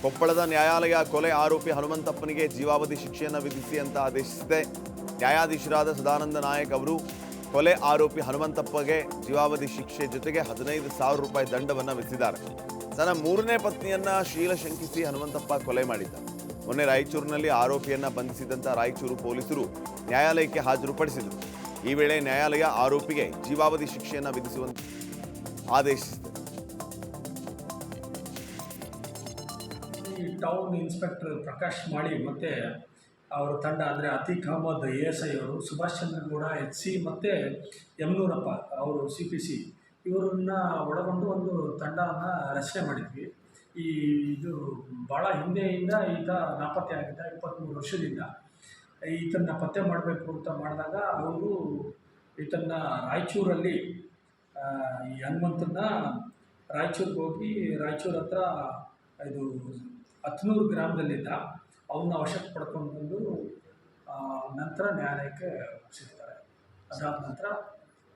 ಕೊಪ್ಪಳದ ನ್ಯಾಯಾಲಯ ಕೊಲೆ ಆರೋಪಿ ಹನುಮಂತಪ್ಪನಿಗೆ ಜೀವಾವಧಿ ಶಿಕ್ಷೆಯನ್ನು ವಿಧಿಸಿ ಅಂತ ಆದೇಶಿಸಿದೆ. ನ್ಯಾಯಾಧೀಶರಾದ ಸದಾನಂದ ನಾಯಕ್ ಅವರು ಕೊಲೆ ಆರೋಪಿ ಹನುಮಂತಪ್ಪಗೆ ಜೀವಾವಧಿ ಶಿಕ್ಷೆ ಜೊತೆಗೆ 15,000 ರೂಪಾಯಿ ದಂಡವನ್ನು ವಿಧಿಸಿದ್ದಾರೆ. ತನ್ನ 3ನೇ ಪತ್ನಿಯನ್ನ ಶೀಲ ಶಂಕಿಸಿ ಹನುಮಂತಪ್ಪ ಕೊಲೆ ಮಾಡಿದ್ದ. ಮೊನ್ನೆ ರಾಯಚೂರಿನಲ್ಲಿ ಆರೋಪಿಯನ್ನ ಬಂಧಿಸಿದಂತ ರಾಯಚೂರು ಪೊಲೀಸರು ನ್ಯಾಯಾಲಯಕ್ಕೆ ಹಾಜರುಪಡಿಸಿದರು. ಈ ವೇಳೆ ನ್ಯಾಯಾಲಯ ಆರೋಪಿಗೆ ಜೀವಾವಧಿ ಶಿಕ್ಷೆಯನ್ನು ವಿಧಿಸುವಂತೆ ಆದೇಶಿಸಿದೆ. ಈ ಟೌನ್ ಇನ್ಸ್ಪೆಕ್ಟರ್ ಪ್ರಕಾಶ್ ಮಾಳಿ ಮತ್ತು ಅವರ ತಂಡ ಅಂದರೆ ಅತೀಕ್ ಅಹಮದ್ ASI ಅವರು, ಸುಭಾಷ್ ಚಂದ್ರಗೌಡ HC ಮತ್ತು ಯಮನೂರಪ್ಪ ಅವರು CPC ಇವರನ್ನ ಒಳಗೊಂಡು ಒಂದು ತಂಡನ ರಚನೆ ಮಾಡಿದ್ವಿ. ಇದು ಭಾಳ ಹಿಂದೆಯಿಂದ ಈತ ನಾಪತ್ತೆ ಆಗಿದ್ದ 23 ವರ್ಷದಿಂದ. ಈತನ್ನು ಪತ್ತೆ ಮಾಡಬೇಕು ಅಂತ ಮಾಡಿದಾಗ ಅವರು ಈತನ್ನು ರಾಯಚೂರಲ್ಲಿ ಈ ಹನುಮಂತನ ರಾಯಚೂರಿಗೆ ಹೋಗಿ ರಾಯಚೂರು ಹತ್ರ ಇದು 10 ಗ್ರಾಮದಲ್ಲಿದ್ದ ಅವನ್ನ ವಶಕ್ಕೆ ಪಡ್ಕೊಂಡು ಬಂದು ನಂತರ ನ್ಯಾಯಾಲಯಕ್ಕೆ ಒಪ್ಪಿಸಿರ್ತಾರೆ. ಅದಾದ ನಂತರ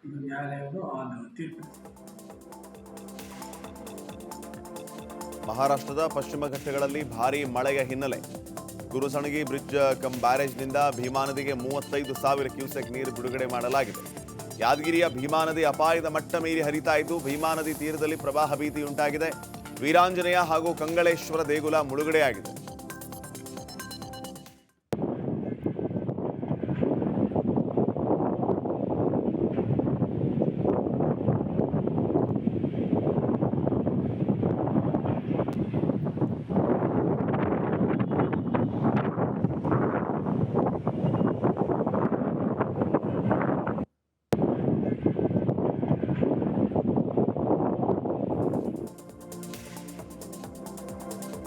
ಇದು ನ್ಯಾಯಾಲಯವನ್ನು ತೀರ್ಪು. ಮಹಾರಾಷ್ಟ್ರದ ಪಶ್ಚಿಮ ಘಟ್ಟಗಳಲ್ಲಿ ಭಾರೀ ಮಳೆಯ ಹಿನ್ನೆಲೆ ಗುರುಸಣಗಿ ಬ್ರಿಡ್ಜ್ ಕಮ್ ಬ್ಯಾರೇಜ್ನಿಂದ ಭೀಮಾ ನದಿಗೆ 35,000 ಕ್ಯೂಸೆಕ್ ನೀರು ಬಿಡುಗಡೆ ಮಾಡಲಾಗಿದೆ. ಯಾದಗಿರಿಯ ಭೀಮಾ ನದಿ ಅಪಾಯದ ಮಟ್ಟ ಮೀರಿ ಹರಿತಾ ಇದ್ದು ಭೀಮಾ ನದಿ ತೀರದಲ್ಲಿ ಪ್ರವಾಹ ಭೀತಿ ಉಂಟಾಗಿದೆ. ವೀರಾಂಜನೇಯ ಹಾಗೂ ಕಂಗಳೇಶ್ವರ ದೇಗುಲ ಮುಳುಗಡೆಯಾಗಿದೆ.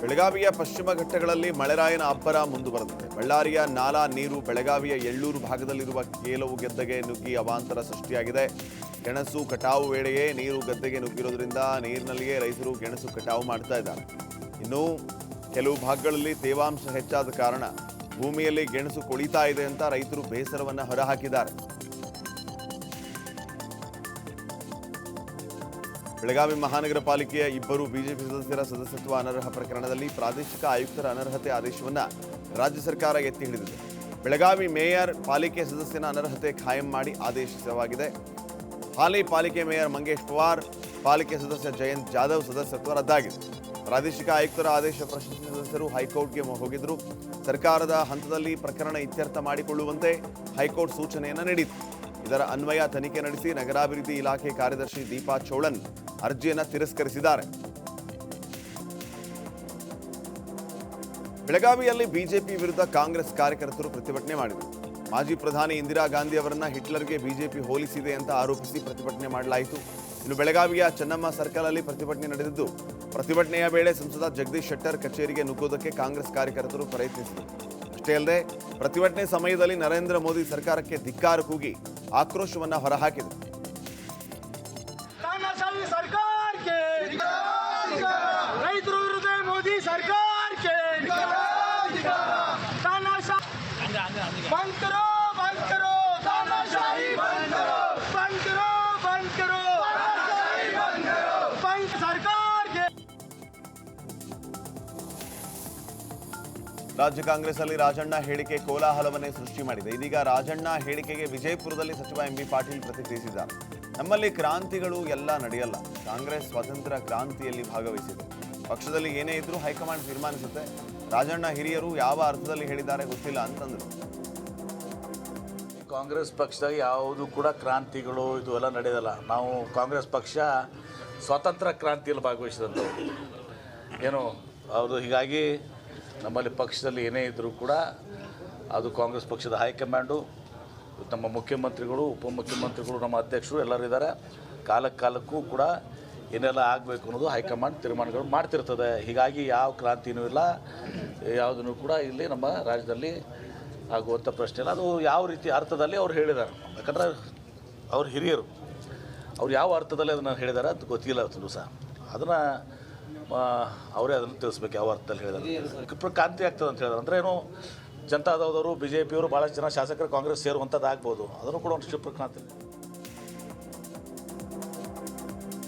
ಬೆಳಗಾವಿಯ ಪಶ್ಚಿಮ ಘಟ್ಟಗಳಲ್ಲಿ ಮಳೆರಾಯನ ಅಬ್ಬರ ಮುಂದುವರೆದಿದೆ. ಬಳ್ಳಾರಿಯ ನಾಲಾ ನೀರು ಬೆಳಗಾವಿಯ ಎಳ್ಳೂರು ಭಾಗದಲ್ಲಿರುವ ಕೆಲವು ಗದ್ದೆಗೆ ನುಗ್ಗಿ ಅವಾಂತರ ಸೃಷ್ಟಿಯಾಗಿದೆ. ಗೆಣಸು ಕಟಾವು ವೇಳೆಯೇ ನೀರು ಗದ್ದೆಗೆ ನುಗ್ಗಿರೋದ್ರಿಂದ ನೀರಿನಲ್ಲಿಯೇ ರೈತರು ಗೆಣಸು ಕಟಾವು ಮಾಡ್ತಾ ಇದ್ದಾರೆ. ಇನ್ನು ಕೆಲವು ಭಾಗಗಳಲ್ಲಿ ತೇವಾಂಶ ಹೆಚ್ಚಾದ ಕಾರಣ ಭೂಮಿಯಲ್ಲಿ ಗೆಣಸು ಕೊಳಿತಾ ಇದೆ ಅಂತ ರೈತರು ಬೇಸರವನ್ನು ಹೊರಹಾಕಿದ್ದಾರೆ. ಬೆಳಗಾವಿ ಮಹಾನಗರ ಪಾಲಿಕೆಯ 2 ಬಿಜೆಪಿ ಸದಸ್ಯರ ಸದಸ್ಯತ್ವ ಅನರ್ಹ ಪ್ರಕರಣದಲ್ಲಿ ಪ್ರಾದೇಶಿಕ ಆಯುಕ್ತರ ಅನರ್ಹತೆ ಆದೇಶವನ್ನು ರಾಜ್ಯ ಸರ್ಕಾರ ಎತ್ತಿ ಹಿಡಿದಿದೆ. ಬೆಳಗಾವಿ ಮೇಯರ್ ಪಾಲಿಕೆ ಸದಸ್ಯನ ಅನರ್ಹತೆ ಖಾಯಂ ಮಾಡಿ ಆದೇಶಿಸಲಾಗಿದೆ. ಹಾಲಿ ಪಾಲಿಕೆ ಮೇಯರ್ ಮಂಗೇಶ್ ಪವಾರ್, ಪಾಲಿಕೆ ಸದಸ್ಯ ಜಯಂತ್ ಜಾಧವ್ ಸದಸ್ಯತ್ವ ರದ್ದಾಗಿದೆ. ಪ್ರಾದೇಶಿಕ ಆಯುಕ್ತರ ಆದೇಶ ಪ್ರಶ್ನಿಸಿದ ಸದಸ್ಯರು ಹೈಕೋರ್ಟ್ಗೆ ಹೋಗಿದ್ರು. ಸರ್ಕಾರದ ಹಂತದಲ್ಲಿ ಪ್ರಕರಣ ಇತ್ಯರ್ಥ ಮಾಡಿಕೊಳ್ಳುವಂತೆ ಹೈಕೋರ್ಟ್ ಸೂಚನೆಯನ್ನು ನೀಡಿತು. ಇದರ ಅನ್ವಯ ತನಿಖೆ ನಡೆಸಿ ನಗರಾಭಿವೃದ್ಧಿ ಇಲಾಖೆ ಕಾರ್ಯದರ್ಶಿ ದೀಪಾ ಚೋಳನ್ ಅರ್ಜಿಯನ್ನು ತಿರಸ್ಕರಿಸಿದ್ದಾರೆ. ಬೆಳಗಾವಿಯಲ್ಲಿ ಬಿಜೆಪಿ ವಿರುದ್ಧ ಕಾಂಗ್ರೆಸ್ ಕಾರ್ಯಕರ್ತರು ಪ್ರತಿಭಟನೆ ಮಾಡಿದರು. ಮಾಜಿ ಪ್ರಧಾನಿ ಇಂದಿರಾ ಗಾಂಧಿ ಅವರನ್ನ ಹಿಟ್ಲರ್ಗೆ ಬಿಜೆಪಿ ಹೋಲಿಸಿದೆ ಅಂತ ಆರೋಪಿಸಿ ಪ್ರತಿಭಟನೆ ಮಾಡಲಾಯಿತು. ಇನ್ನು ಬೆಳಗಾವಿಯ ಚೆನ್ನಮ್ಮ ಸರ್ಕಲ್ ಅಲ್ಲಿ ಪ್ರತಿಭಟನೆ ನಡೆದಿದ್ದು, ಪ್ರತಿಭಟನೆಯ ವೇಳೆ ಸಂಸದ ಜಗದೀಶ್ ಶೆಟ್ಟರ್ ಕಚೇರಿಗೆ ನುಗ್ಗೋದಕ್ಕೆ ಕಾಂಗ್ರೆಸ್ ಕಾರ್ಯಕರ್ತರು ಪ್ರಯತ್ನಿಸಿದರು. ಅಷ್ಟೇ ಅಲ್ಲದೆ ಪ್ರತಿಭಟನೆ ಸಮಯದಲ್ಲಿ ನರೇಂದ್ರ ಮೋದಿ ಸರ್ಕಾರಕ್ಕೆ ಧಿಕ್ಕಾರ ಕೂಗಿ ಆಕ್ರೋಶವನ್ನು ಹೊರಹಾಕಿದರು. तानाशाही सरकार के रैतर विरुद्ध मोदी सरकार के तानाशाही बंद करो तानाशाही बंद करो तानाशाही बंद सरकार के. ರಾಜ್ಯ ಕಾಂಗ್ರೆಸ್ ಅಲ್ಲಿ ರಾಜಣ್ಣ ಹೇಳಿಕೆ ಕೋಲಾಹಲವನ್ನೇ ಸೃಷ್ಟಿ ಮಾಡಿದೆ. ಇದೀಗ ರಾಜಣ್ಣ ಹೇಳಿಕೆಗೆ ವಿಜಯಪುರದಲ್ಲಿ ಸಚಿವ MB ಪಾಟೀಲ್ ಪ್ರತಿಕ್ರಿಯಿಸಿದ್ದಾರೆ. ನಮ್ಮಲ್ಲಿ ಕ್ರಾಂತಿಗಳು ಎಲ್ಲ ನಡೆಯಲ್ಲ. ಕಾಂಗ್ರೆಸ್ ಸ್ವತಂತ್ರ ಕ್ರಾಂತಿಯಲ್ಲಿ ಭಾಗವಹಿಸಿದೆ. ಪಕ್ಷದಲ್ಲಿ ಏನೇ ಇದ್ರೂ ಹೈಕಮಾಂಡ್ ತೀರ್ಮಾನಿಸುತ್ತೆ. ರಾಜಣ್ಣ ಹಿರಿಯರು ಯಾವ ಅರ್ಥದಲ್ಲಿ ಹೇಳಿದ್ದಾರೆ ಗೊತ್ತಿಲ್ಲ ಅಂತಂದರು. ಕಾಂಗ್ರೆಸ್ ಪಕ್ಷದಾಗ ಯಾವುದು ಕೂಡ ಕ್ರಾಂತಿಗಳು ಇದು ಎಲ್ಲ ನಡೆಯೋದಲ್ಲ. ನಾವು ಕಾಂಗ್ರೆಸ್ ಪಕ್ಷ ಸ್ವಾತಂತ್ರ್ಯ ಕ್ರಾಂತಿಯಲ್ಲಿ ಭಾಗವಹಿಸಿದಂಥವು ಏನು ಹೌದು. ಹೀಗಾಗಿ ನಮ್ಮಲ್ಲಿ ಪಕ್ಷದಲ್ಲಿ ಏನೇ ಇದ್ದರೂ ಕೂಡ ಅದು ಕಾಂಗ್ರೆಸ್ ಪಕ್ಷದ ಹೈಕಮಾಂಡು, ನಮ್ಮ ಮುಖ್ಯಮಂತ್ರಿಗಳು, ಉಪಮುಖ್ಯಮಂತ್ರಿಗಳು, ನಮ್ಮ ಅಧ್ಯಕ್ಷರು ಎಲ್ಲರೂ ಇದ್ದಾರೆ. ಕಾಲಕ್ಕೂ ಕೂಡ ಏನೆಲ್ಲ ಆಗಬೇಕು ಅನ್ನೋದು ಹೈಕಮಾಂಡ್ ತೀರ್ಮಾನಗಳು ಮಾಡ್ತಿರ್ತದೆ. ಹೀಗಾಗಿ ಯಾವ ಕ್ರಾಂತಿನೂ ಇಲ್ಲ, ಯಾವುದನ್ನು ಕೂಡ ಇಲ್ಲಿ ನಮ್ಮ ರಾಜ್ಯದಲ್ಲಿ ಆಗುವಂಥ ಪ್ರಶ್ನೆ ಇಲ್ಲ. ಅದು ಯಾವ ರೀತಿ ಅರ್ಥದಲ್ಲಿ ಅವ್ರು ಹೇಳಿದ್ದಾರೆ, ಯಾಕಂದರೆ ಅವ್ರು ಹಿರಿಯರು, ಅವ್ರು ಯಾವ ಅರ್ಥದಲ್ಲಿ ಅದನ್ನು ಹೇಳಿದ್ದಾರೆ ಅದು ಗೊತ್ತಿಲ್ಲ ಅದು ಸಹ. ಅದನ್ನು ಅವರೇ ಅದನ್ನು ತಿಳಿಸ್ಬೇಕು ಯಾವ ಅರ್ಥದಲ್ಲಿ ಹೇಳಿದ್ದಾರೆ. ಕ್ರಾಂತಿ ಆಗ್ತದೆ ಅಂತ ಹೇಳಿದ್ರೆ ಅಂದರೆ ಏನು, ಜನತಾದವರು BJPಯವರು ಭಾಳಷ್ಟು ಜನ ಶಾಸಕರು ಕಾಂಗ್ರೆಸ್ ಸೇರುವಂಥದ್ದು ಆಗ್ಬೋದು, ಅದನ್ನು ಕೂಡ ಒಂದು ಕ್ಷಿಪ್ರ ಕ್ರಾಂತಿ.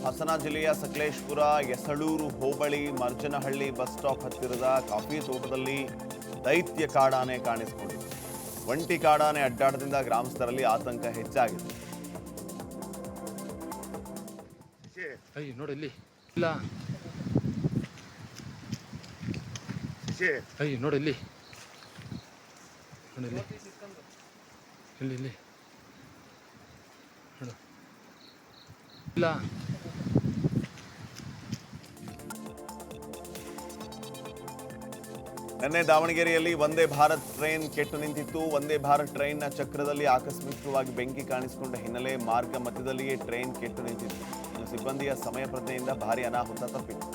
ಹಾಸನ ಜಿಲ್ಲೆಯ ಸಕಲೇಶ್ಪುರ ಯಸಳೂರು ಹೋಬಳಿ ಮರ್ಜನಹಳ್ಳಿ ಬಸ್ ಸ್ಟಾಪ್ ಹತ್ತಿರದ ಕಾಫಿ ತೋಟದಲ್ಲಿ ದೈತ್ಯ ಕಾಡಾನೆ ಕಾಣಿಸಿಕೊಂಡಿದೆ. ಒಂಟಿ ಕಾಡಾನೆ ಅಡ್ಡಾಟದಿಂದ ಗ್ರಾಮಸ್ಥರಲ್ಲಿ ಆತಂಕ ಹೆಚ್ಚಾಗಿದೆ. ಅಯ್ಯ ನೋಡಿ ಇಲ್ಲಿ ಇಲ್ಲ. ಅಯ್ಯ ನೋಡಿ ಇಲ್ಲಿ ನೋಡಿ ಇಲ್ಲಿ ಇಲ್ಲಿ ಇಲ್ಲಿ ನೋಡು ಇಲ್ಲ. ನಿನ್ನೆ ದಾವಣಗೆರೆಯಲ್ಲಿ ವಂದೇ ಭಾರತ್ ಟ್ರೈನ್ ಕೆಟ್ಟು ನಿಂತಿತ್ತು. ವಂದೇ ಭಾರತ್ ಟ್ರೈನ್ನ ಚಕ್ರದಲ್ಲಿ ಆಕಸ್ಮಿಕವಾಗಿ ಬೆಂಕಿ ಕಾಣಿಸಿಕೊಂಡ ಹಿನ್ನೆಲೆ ಮಾರ್ಗ ಮಧ್ಯದಲ್ಲಿಯೇ ಟ್ರೈನ್ ಕೆಟ್ಟು ನಿಂತಿತ್ತು. ಸಿಬ್ಬಂದಿಯ ಸಮಯ ಪ್ರಜ್ಞೆಯಿಂದ ಭಾರಿ ಅನಾಹುತ ತಪ್ಪಿತ್ತು.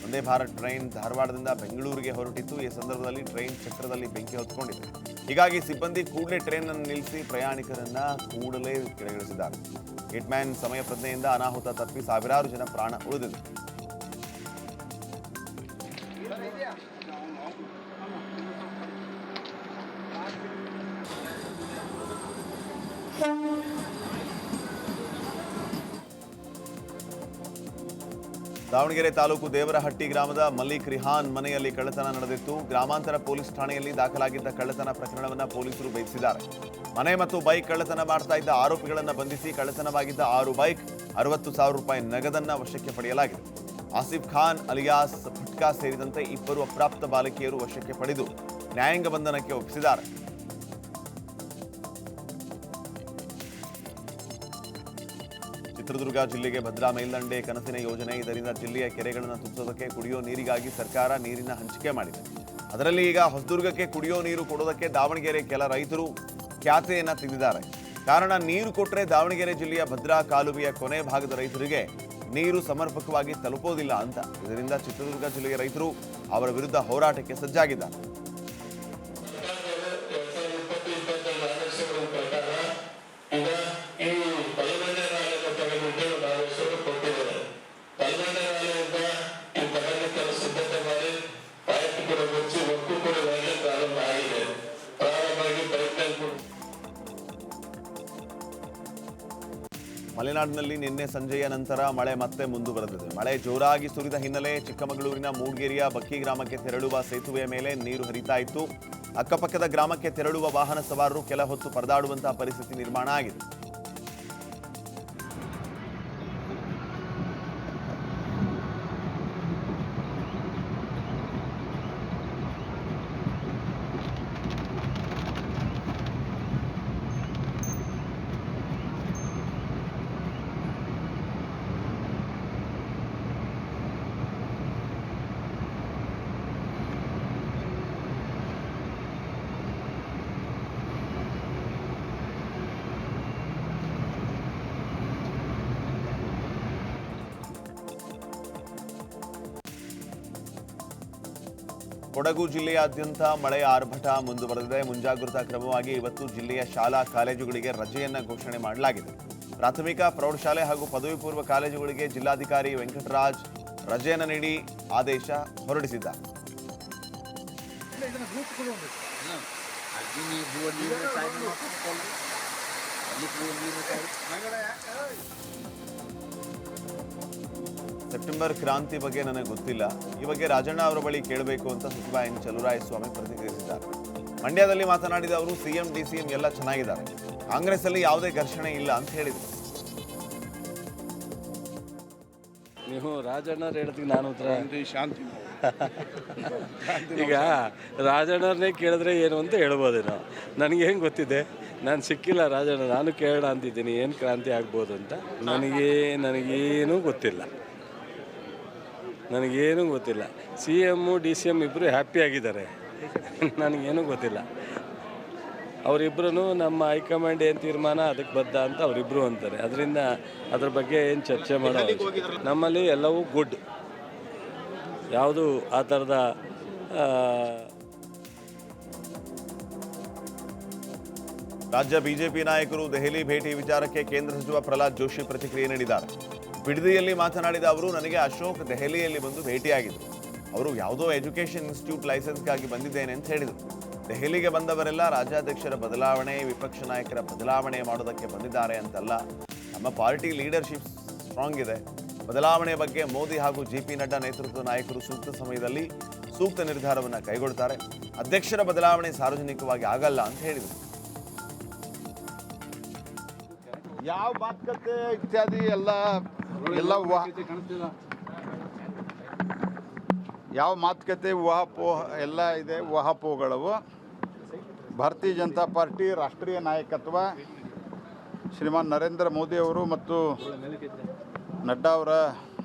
ವಂದೇ ಭಾರತ್ ಟ್ರೈನ್ ಧಾರವಾಡದಿಂದ ಬೆಂಗಳೂರಿಗೆ ಹೊರಟಿತ್ತು. ಈ ಸಂದರ್ಭದಲ್ಲಿ ಟ್ರೈನ್ ಚಕ್ರದಲ್ಲಿ ಬೆಂಕಿ ಹೊತ್ಕೊಂಡಿದೆ. ಹೀಗಾಗಿ ಸಿಬ್ಬಂದಿ ಕೂಡಲೇ ಟ್ರೈನ್ ಅನ್ನು ನಿಲ್ಲಿಸಿ ಪ್ರಯಾಣಿಕರನ್ನ ಕೂಡಲೇ ಕೆಳಗಿಳಿಸಿದ್ದಾರೆ. ಹಿಟ್ಮ್ಯಾನ್ ಸಮಯ ಪ್ರಜ್ಞೆಯಿಂದ ಅನಾಹುತ ತಪ್ಪಿ ಸಾವಿರಾರು ಜನ ಪ್ರಾಣ ಉಳಿದಿದೆ. ದಾವಣಗೆರೆ ತಾಲೂಕು ದೇವರಹಟ್ಟಿ ಗ್ರಾಮದ ಮಲ್ಲಿಕ್ ರಿಹಾನ್ ಮನೆಯಲ್ಲಿ ಕಳ್ಳತನ ನಡೆದಿತ್ತು. ಗ್ರಾಮಾಂತರ ಪೊಲೀಸ್ ಠಾಣೆಯಲ್ಲಿ ದಾಖಲಾಗಿದ್ದ ಕಳ್ಳತನ ಪ್ರಕರಣವನ್ನು ಪೊಲೀಸರು ಭೇದಿಸಿದ್ದಾರೆ. ಮನೆ ಮತ್ತು ಬೈಕ್ ಕಳ್ಳತನ ಮಾಡ್ತಾ ಇದ್ದ ಆರೋಪಿಗಳನ್ನು ಬಂಧಿಸಿ ಕಳ್ಳತನವಾಗಿದ್ದ 6 ಬೈಕ್, 60,000 ರೂಪಾಯಿ ನಗದನ್ನ ವಶಕ್ಕೆ ಪಡೆಯಲಾಗಿದೆ. ಆಸಿಫ್ ಖಾನ್ ಅಲಿಯಾಸ್ ಫಟ್ಕಾ ಸೇರಿದಂತೆ 2 ಅಪ್ರಾಪ್ತ ಬಾಲಕಿಯರು ವಶಕ್ಕೆ ಪಡೆದು ನ್ಯಾಯಾಂಗ ಬಂಧನಕ್ಕೆ ಒಪ್ಪಿಸಿದ್ದಾರೆ. ಚಿತ್ರದುರ್ಗ ಜಿಲ್ಲೆಗೆ ಭದ್ರಾ ಮೇಲ್ದಂಡೆ ಕನಸಿನ ಯೋಜನೆ. ಇದರಿಂದ ಜಿಲ್ಲೆಯ ಕೆರೆಗಳನ್ನು ತುಂಬಿಸೋದಕ್ಕೆ ಕುಡಿಯೋ ನೀರಿಗಾಗಿ ಸರ್ಕಾರ ನೀರಿನ ಹಂಚಿಕೆ ಮಾಡಿದೆ. ಅದರಲ್ಲಿ ಈಗ ಹೊಸದುರ್ಗಕ್ಕೆ ಕುಡಿಯೋ ನೀರು ಕೊಡೋದಕ್ಕೆ ದಾವಣಗೆರೆ ಕೆಲ ರೈತರು ಖ್ಯಾತೆಯನ್ನ ತೆಗೆದಿದ್ದಾರೆ. ಕಾರಣ, ನೀರು ಕೊಟ್ಟರೆ ದಾವಣಗೆರೆ ಜಿಲ್ಲೆಯ ಭದ್ರಾ ಕಾಲುವೆಯ ಕೊನೆ ಭಾಗದ ರೈತರಿಗೆ ನೀರು ಸಮರ್ಪಕವಾಗಿ ತಲುಪೋದಿಲ್ಲ ಅಂತ. ಇದರಿಂದ ಚಿತ್ರದುರ್ಗ ಜಿಲ್ಲೆಯ ರೈತರು ಅವರ ವಿರುದ್ಧ ಹೋರಾಟಕ್ಕೆ ಸಜ್ಜಾಗಿದ್ದಾರೆ. ಮಲೆನಾಡಿನಲ್ಲಿ ನಿನ್ನೆ ಸಂಜೆಯ ನಂತರ ಮಳೆ ಮತ್ತೆ ಮುಂದುವರೆದಿದೆ. ಮಳೆ ಜೋರಾಗಿ ಸುರಿದ ಹಿನ್ನೆಲೆ ಚಿಕ್ಕಮಗಳೂರಿನ ಮೂಡ್ಗೇರಿಯ ಬಕ್ಕಿ ಗ್ರಾಮಕ್ಕೆ ತೆರಳುವ ಸೇತುವೆಯ ಮೇಲೆ ನೀರು ಹರಿತಾ ಇತ್ತು. ಅಕ್ಕಪಕ್ಕದ ಗ್ರಾಮಕ್ಕೆ ತೆರಳುವ ವಾಹನ ಸವಾರರು ಕೆಲ ಹೊತ್ತು ಪರದಾಡುವಂತಹ ಪರಿಸ್ಥಿತಿ ನಿರ್ಮಾಣ ಆಗಿದೆ. ಕೊಡಗು ಜಿಲ್ಲೆಯಾದ್ಯಂತ ಮಳೆಯ ಆರ್ಭಟ ಮುಂದುವರೆದಿದೆ. ಮುಂಜಾಗ್ರತಾ ಕ್ರಮವಾಗಿ ಇವತ್ತು ಜಿಲ್ಲೆಯ ಶಾಲಾ ಕಾಲೇಜುಗಳಿಗೆ ರಜೆಯನ್ನ ಘೋಷಣೆ ಮಾಡಲಾಗಿದೆ. ಪ್ರಾಥಮಿಕ, ಪ್ರೌಢಶಾಲೆ ಹಾಗೂ ಪದವಿ ಪೂರ್ವ ಕಾಲೇಜುಗಳಿಗೆ ಜಿಲ್ಲಾಧಿಕಾರಿ ವೆಂಕಟರಾಜ್ ರಜೆಯನ್ನು ನೀಡಿ ಆದೇಶ ಹೊರಡಿಸಿದ್ದಾರೆ. ಸೆಪ್ಟೆಂಬರ್ ಕ್ರಾಂತಿ ಬಗ್ಗೆ ನನಗೆ ಗೊತ್ತಿಲ್ಲ. ಈ ಬಗ್ಗೆ ರಾಜಣ್ಣ ಅವರ ಬಳಿ ಕೇಳಬೇಕು ಅಂತ ಸಚಿವ ಎನ್ ಚಲುವರಾಯಸ್ವಾಮಿ ಪ್ರತಿಕ್ರಿಯಿಸಿದ್ದಾರೆ. ಮಂಡ್ಯದಲ್ಲಿ ಮಾತನಾಡಿದ ಅವರು, ಸಿಎಂ ಡಿಸಿಎಂ ಎಲ್ಲ ಚೆನ್ನಾಗಿದ್ದಾರೆ, ಕಾಂಗ್ರೆಸ್ ಅಲ್ಲಿ ಯಾವುದೇ ಘರ್ಷಣೆ ಇಲ್ಲ ಅಂತ ಹೇಳಿದರು. ನೀವು ರಾಜಣ್ಣವ್ರು ಹೇಳಿದ್ವಿ ನಾನು ಉತ್ತರ ಶಾಂತಿ. ಈಗ ರಾಜಣ್ಣವ್ರನ್ನೇ ಕೇಳಿದ್ರೆ ಏನು ಅಂತ ಹೇಳ್ಬೋದೇನೋ, ನನಗೇನು ಗೊತ್ತಿದೆ. ನಾನು ಸಿಕ್ಕಿಲ್ಲ ರಾಜಣ್ಣ, ನಾನು ಕೇಳೋಣ ಅಂತಿದ್ದೀನಿ ಏನು ಕ್ರಾಂತಿ ಆಗ್ಬೋದು ಅಂತ. ನನಗೇನೂ ಗೊತ್ತಿಲ್ಲ. ಸಿ ಎಮ್ಮು DCM ಇಬ್ಬರು ಹ್ಯಾಪಿಯಾಗಿದ್ದಾರೆ. ನನಗೇನೂ ಗೊತ್ತಿಲ್ಲ. ಅವರಿಬ್ಬರೂ ನಮ್ಮ ಹೈಕಮಾಂಡ್ ಏನು ತೀರ್ಮಾನ ಅದಕ್ಕೆ ಬದ್ಧ ಅಂತ ಅವರಿಬ್ಬರು ಅಂತಾರೆ. ಅದರಿಂದ ಅದ್ರ ಬಗ್ಗೆ ಏನು ಚರ್ಚೆ ಮಾಡೋ ನಮ್ಮಲ್ಲಿ ಎಲ್ಲವೂ ಗುಡ್. ಯಾವುದು ಆ ಥರದ ರಾಜ್ಯ ಬಿಜೆಪಿ ನಾಯಕರು ದೆಹಲಿ ಭೇಟಿ ವಿಚಾರಕ್ಕೆ ಕೇಂದ್ರ ಸಚಿವ ಪ್ರಹ್ಲಾದ್ ಜೋಶಿ ಪ್ರತಿಕ್ರಿಯೆ ನೀಡಿದ್ದಾರೆ. ಬಿಡದಿಯಲ್ಲಿ ಮಾತನಾಡಿದ ಅವರು, ನನಗೆ ಅಶೋಕ್ ದೆಹಲಿಯಲ್ಲಿ ಬಂದು ಭೇಟಿಯಾಗಿದ್ದರು. ಅವರು ಯಾವುದೋ ಎಜುಕೇಷನ್ ಇನ್ಸ್ಟಿಟ್ಯೂಟ್ ಲೈಸೆನ್ಸ್ಗಾಗಿ ಬಂದಿದ್ದೇನೆ ಅಂತ ಹೇಳಿದರು. ದೆಹಲಿಗೆ ಬಂದವರೆಲ್ಲ ರಾಜ್ಯಾಧ್ಯಕ್ಷರ ಬದಲಾವಣೆ, ವಿಪಕ್ಷ ನಾಯಕರ ಬದಲಾವಣೆ ಮಾಡೋದಕ್ಕೆ ಬಂದಿದ್ದಾರೆ ಅಂತಲ್ಲ. ನಮ್ಮ ಪಾರ್ಟಿ ಲೀಡರ್ಶಿಪ್ ಸ್ಟ್ರಾಂಗ್ ಇದೆ. ಬದಲಾವಣೆ ಬಗ್ಗೆ ಮೋದಿ ಹಾಗೂ JP ನಡ್ಡಾ ನೇತೃತ್ವದ ನಾಯಕರು ಸೂಕ್ತ ಸಮಯದಲ್ಲಿ ಸೂಕ್ತ ನಿರ್ಧಾರವನ್ನು ಕೈಗೊಳ್ತಾರೆ. ಅಧ್ಯಕ್ಷರ ಬದಲಾವಣೆ ಸಾರ್ವಜನಿಕವಾಗಿ ಆಗಲ್ಲ ಅಂತ ಹೇಳಿದರು. ಯಾವ ಮಾತುಕತೆ ಇತ್ಯಾದಿ ಎಲ್ಲ ಯಾವ ಮಾತುಕತೆ ಊಹಾಪೋಹ ಎಲ್ಲ ಇದೆ, ಊಹಾಪೋಹಗಳವು. ಭಾರತೀಯ ಜನತಾ ಪಾರ್ಟಿ ರಾಷ್ಟ್ರೀಯ ನಾಯಕತ್ವ ಶ್ರೀಮಾನ್ ನರೇಂದ್ರ ಮೋದಿ ಅವರು ಮತ್ತು ನಡ್ಡಾ ಅವರ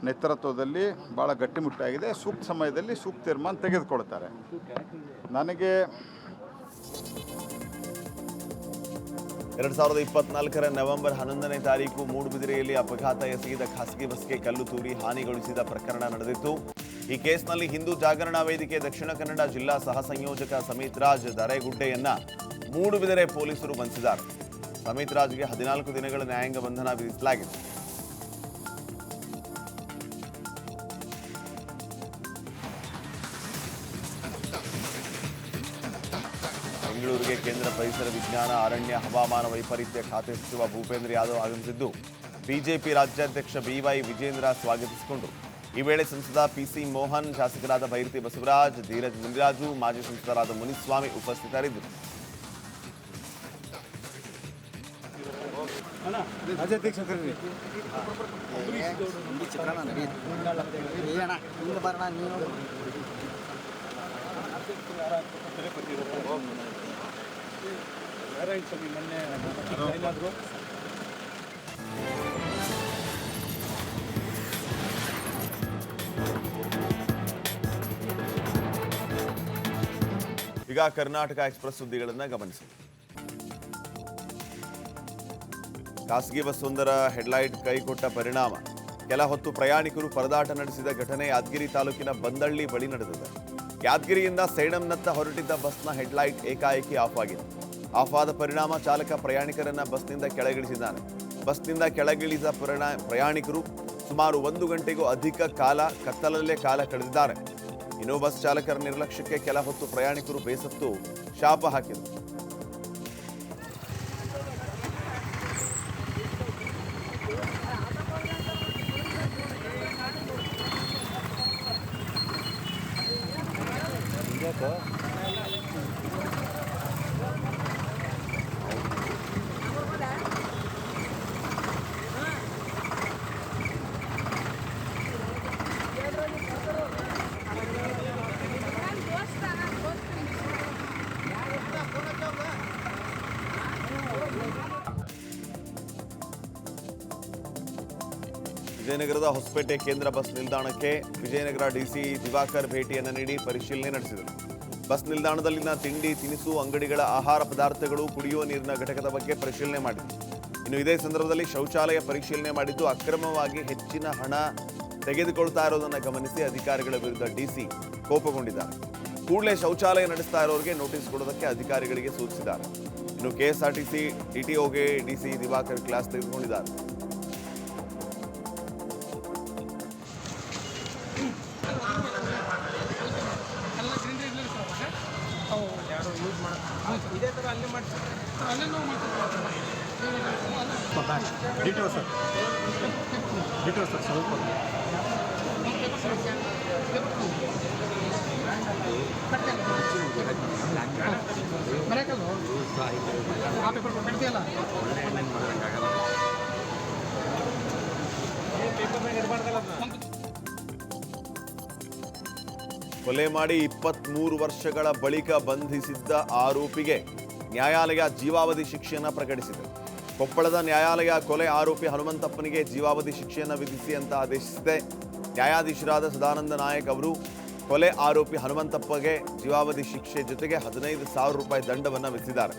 ನೇತೃತ್ವದಲ್ಲಿ ಭಾಳ ಗಟ್ಟಿಮುಟ್ಟಾಗಿದೆ. ಸೂಕ್ತ ಸಮಯದಲ್ಲಿ ಸೂಕ್ತ ತೀರ್ಮಾನ ತೆಗೆದುಕೊಳ್ತಾರೆ. ನನಗೆ 2024 ನವೆಂಬರ್ 11ನೇ ತಾರೀಕು ಮೂಡುಬಿದಿರೆಯಲ್ಲಿ ಅಪಘಾತ ಎಸಗಿದ ಖಾಸಗಿ ಬಸ್ಗೆ ಕಲ್ಲು ತೂರಿ ಹಾನಿಗೊಳಿಸಿದ ಪ್ರಕರಣ ನಡೆದಿತ್ತು. ಈ ಕೇಸ್ನಲ್ಲಿ ಹಿಂದೂ ಜಾಗರಣಾ ವೇದಿಕೆ ದಕ್ಷಿಣ ಕನ್ನಡ ಜಿಲ್ಲಾ ಸಹ ಸಂಯೋಜಕ ಸಮಿತ್ ರಾಜ್ ದರೇಗುಡ್ಡೆಯನ್ನ ಮೂಡುಬಿದಿರೆ ಪೊಲೀಸರು ಬಂಧಿಸಿದ್ದಾರೆ. ಸಮಿತ್ ರಾಜ್ಗೆ 14 ದಿನಗಳ ನ್ಯಾಯಾಂಗ ಬಂಧನ ವಿಧಿಸಲಾಗಿದೆ. ಬೆಂಗಳೂರಿಗೆ ಕೇಂದ್ರ ಪರಿಸರ ವಿಜ್ಞಾನ, ಅರಣ್ಯ, ಹವಾಮಾನ ವೈಪರೀತ್ಯ ಖಾತೆ ಸಚಿವ ಭೂಪೇಂದ್ರ ಯಾದವ್ ಆಗಮಿಸಿದ್ದು ಬಿಜೆಪಿ ರಾಜ್ಯಾಧ್ಯಕ್ಷ BY ವಿಜೇಂದ್ರ ಸ್ವಾಗತಿಸಿಕೊಂಡರು. ಈ ವೇಳೆ ಸಂಸದ PC ಮೋಹನ್, ಶಾಸಕರಾದ ಬೈರತಿ ಬಸವರಾಜ್, ಧೀರಜ್ ಮುನಿರಾಜು, ಮಾಜಿ ಸಂಸದರಾದ ಮುನಿಸ್ವಾಮಿ ಉಪಸ್ಥಿತರಿದ್ದರು. ಈಗ ಕರ್ನಾಟಕ ಎಕ್ಸ್‌ಪ್ರೆಸ್ ಸುದ್ದಿಗಳನ್ನು ಗಮನಿಸಿ. ಖಾಸಗಿ ಬಸ್ ಒಂದರ ಹೆಡ್ಲೈಟ್ ಕೈಕೊಟ್ಟ ಪರಿಣಾಮ ಕೆಲ ಹೊತ್ತು ಪ್ರಯಾಣಿಕರು ಪರದಾಟ ನಡೆಸಿದ ಘಟನೆ ಯಾದಗಿರಿ ತಾಲೂಕಿನ ಬಂದಳ್ಳಿ ಬಳಿ ನಡೆದಿದೆ. ಯಾದಗಿರಿಯಿಂದ ಸೇಡಂನತ್ತ ಹೊರಟಿದ್ದ ಬಸ್ನ ಹೆಡ್ಲೈಟ್ ಏಕಾಏಕಿ ಆಫ್ ಆಗಿದೆ. ಆಫ್ ಆದ ಪರಿಣಾಮ ಚಾಲಕ ಪ್ರಯಾಣಿಕರನ್ನ ಬಸ್ನಿಂದ ಕೆಳಗಿಳಿಸಿದ್ದಾನೆ. ಬಸ್ನಿಂದ ಕೆಳಗಿಳಿದ ಪ್ರಯಾಣಿಕರು ಸುಮಾರು 1 ಗಂಟೆಗೂ ಅಧಿಕ ಕಾಲ ಕತ್ತಲಲ್ಲೇ ಕಾಲ ಕಳೆದಿದ್ದಾರೆ. ಇನ್ನು ಬಸ್ ಚಾಲಕರ ನಿರ್ಲಕ್ಷ್ಯಕ್ಕೆ ಕೆಲ ಹೊತ್ತು ಪ್ರಯಾಣಿಕರು ಬೇಸತ್ತು ಶಾಪ ಹಾಕಿದರು. ವಿಜಯನಗರದ ಹೊಸಪೇಟೆ ಕೇಂದ್ರ ಬಸ್ ನಿಲ್ದಾಣಕ್ಕೆ ವಿಜಯನಗರ DC ದಿವಾಕರ್ ಭೇಟಿಯನ್ನು ನೀಡಿ ಪರಿಶೀಲನೆ ನಡೆಸಿದರು. ಬಸ್ ನಿಲ್ದಾಣದಲ್ಲಿನ ತಿಂಡಿ ತಿನಿಸು ಅಂಗಡಿಗಳ ಆಹಾರ ಪದಾರ್ಥಗಳು, ಕುಡಿಯುವ ನೀರಿನ ಘಟಕದ ಬಗ್ಗೆ ಪರಿಶೀಲನೆ ಮಾಡಿದರು. ಇನ್ನು ಇದೇ ಸಂದರ್ಭದಲ್ಲಿ ಶೌಚಾಲಯ ಪರಿಶೀಲನೆ ಮಾಡಿದ್ದು ಅಕ್ರಮವಾಗಿ ಹೆಚ್ಚಿನ ಹಣ ತೆಗೆದುಕೊಳ್ತಾ ಇರೋದನ್ನು ಗಮನಿಸಿ ಅಧಿಕಾರಿಗಳ ವಿರುದ್ಧ DC ಕೋಪಗೊಂಡಿದ್ದಾರೆ. ಕೂಡಲೇ ಶೌಚಾಲಯ ನಡೆಸ್ತಾ ಇರೋರಿಗೆ ನೋಟಿಸ್ ಕೊಡೋದಕ್ಕೆ ಅಧಿಕಾರಿಗಳಿಗೆ ಸೂಚಿಸಿದ್ದಾರೆ. ಇನ್ನು KSRTC TTOಗೆ DC ದಿವಾಕರ್ ಕ್ಲಾಸ್ ತೆಗೆದುಕೊಂಡಿದ್ದಾರೆ. ಇದೇ ಥರ ಅಲ್ಲಿ ಮಾಡ್ತಾರೆ, ಅಲ್ಲೆಲ್ಲೋ ಮಾಡ್ತಾರೆ. ಡೀಟೇಲ್ಸ್ ಸರ್ ಸ್ವಲ್ಪ ಆ ಪೇಪರ್ ಕೊಡ್ತೀಯಲ್ಲ ಕೊಲೆ ಮಾಡಿ 23 ವರ್ಷಗಳ ಬಳಿಕ ಬಂಧಿಸಿದ್ದ ಆರೋಪಿಗೆ ನ್ಯಾಯಾಲಯ ಜೀವಾವಧಿ ಶಿಕ್ಷೆಯನ್ನು ಪ್ರಕಟಿಸಿದೆ. ಕೊಪ್ಪಳದ ನ್ಯಾಯಾಲಯ ಕೊಲೆ ಆರೋಪಿ ಹನುಮಂತಪ್ಪನಿಗೆ ಜೀವಾವಧಿ ಶಿಕ್ಷೆಯನ್ನು ವಿಧಿಸಿ ಅಂತ ಆದೇಶಿಸಿದೆ. ನ್ಯಾಯಾಧೀಶರಾದ ಸದಾನಂದ ನಾಯಕ್ ಅವರು ಕೊಲೆ ಆರೋಪಿ ಹನುಮಂತಪ್ಪಗೆ ಜೀವಾವಧಿ ಶಿಕ್ಷೆ ಜೊತೆಗೆ 15,000 ರೂಪಾಯಿ ದಂಡವನ್ನು ವಿಧಿಸಿದ್ದಾರೆ.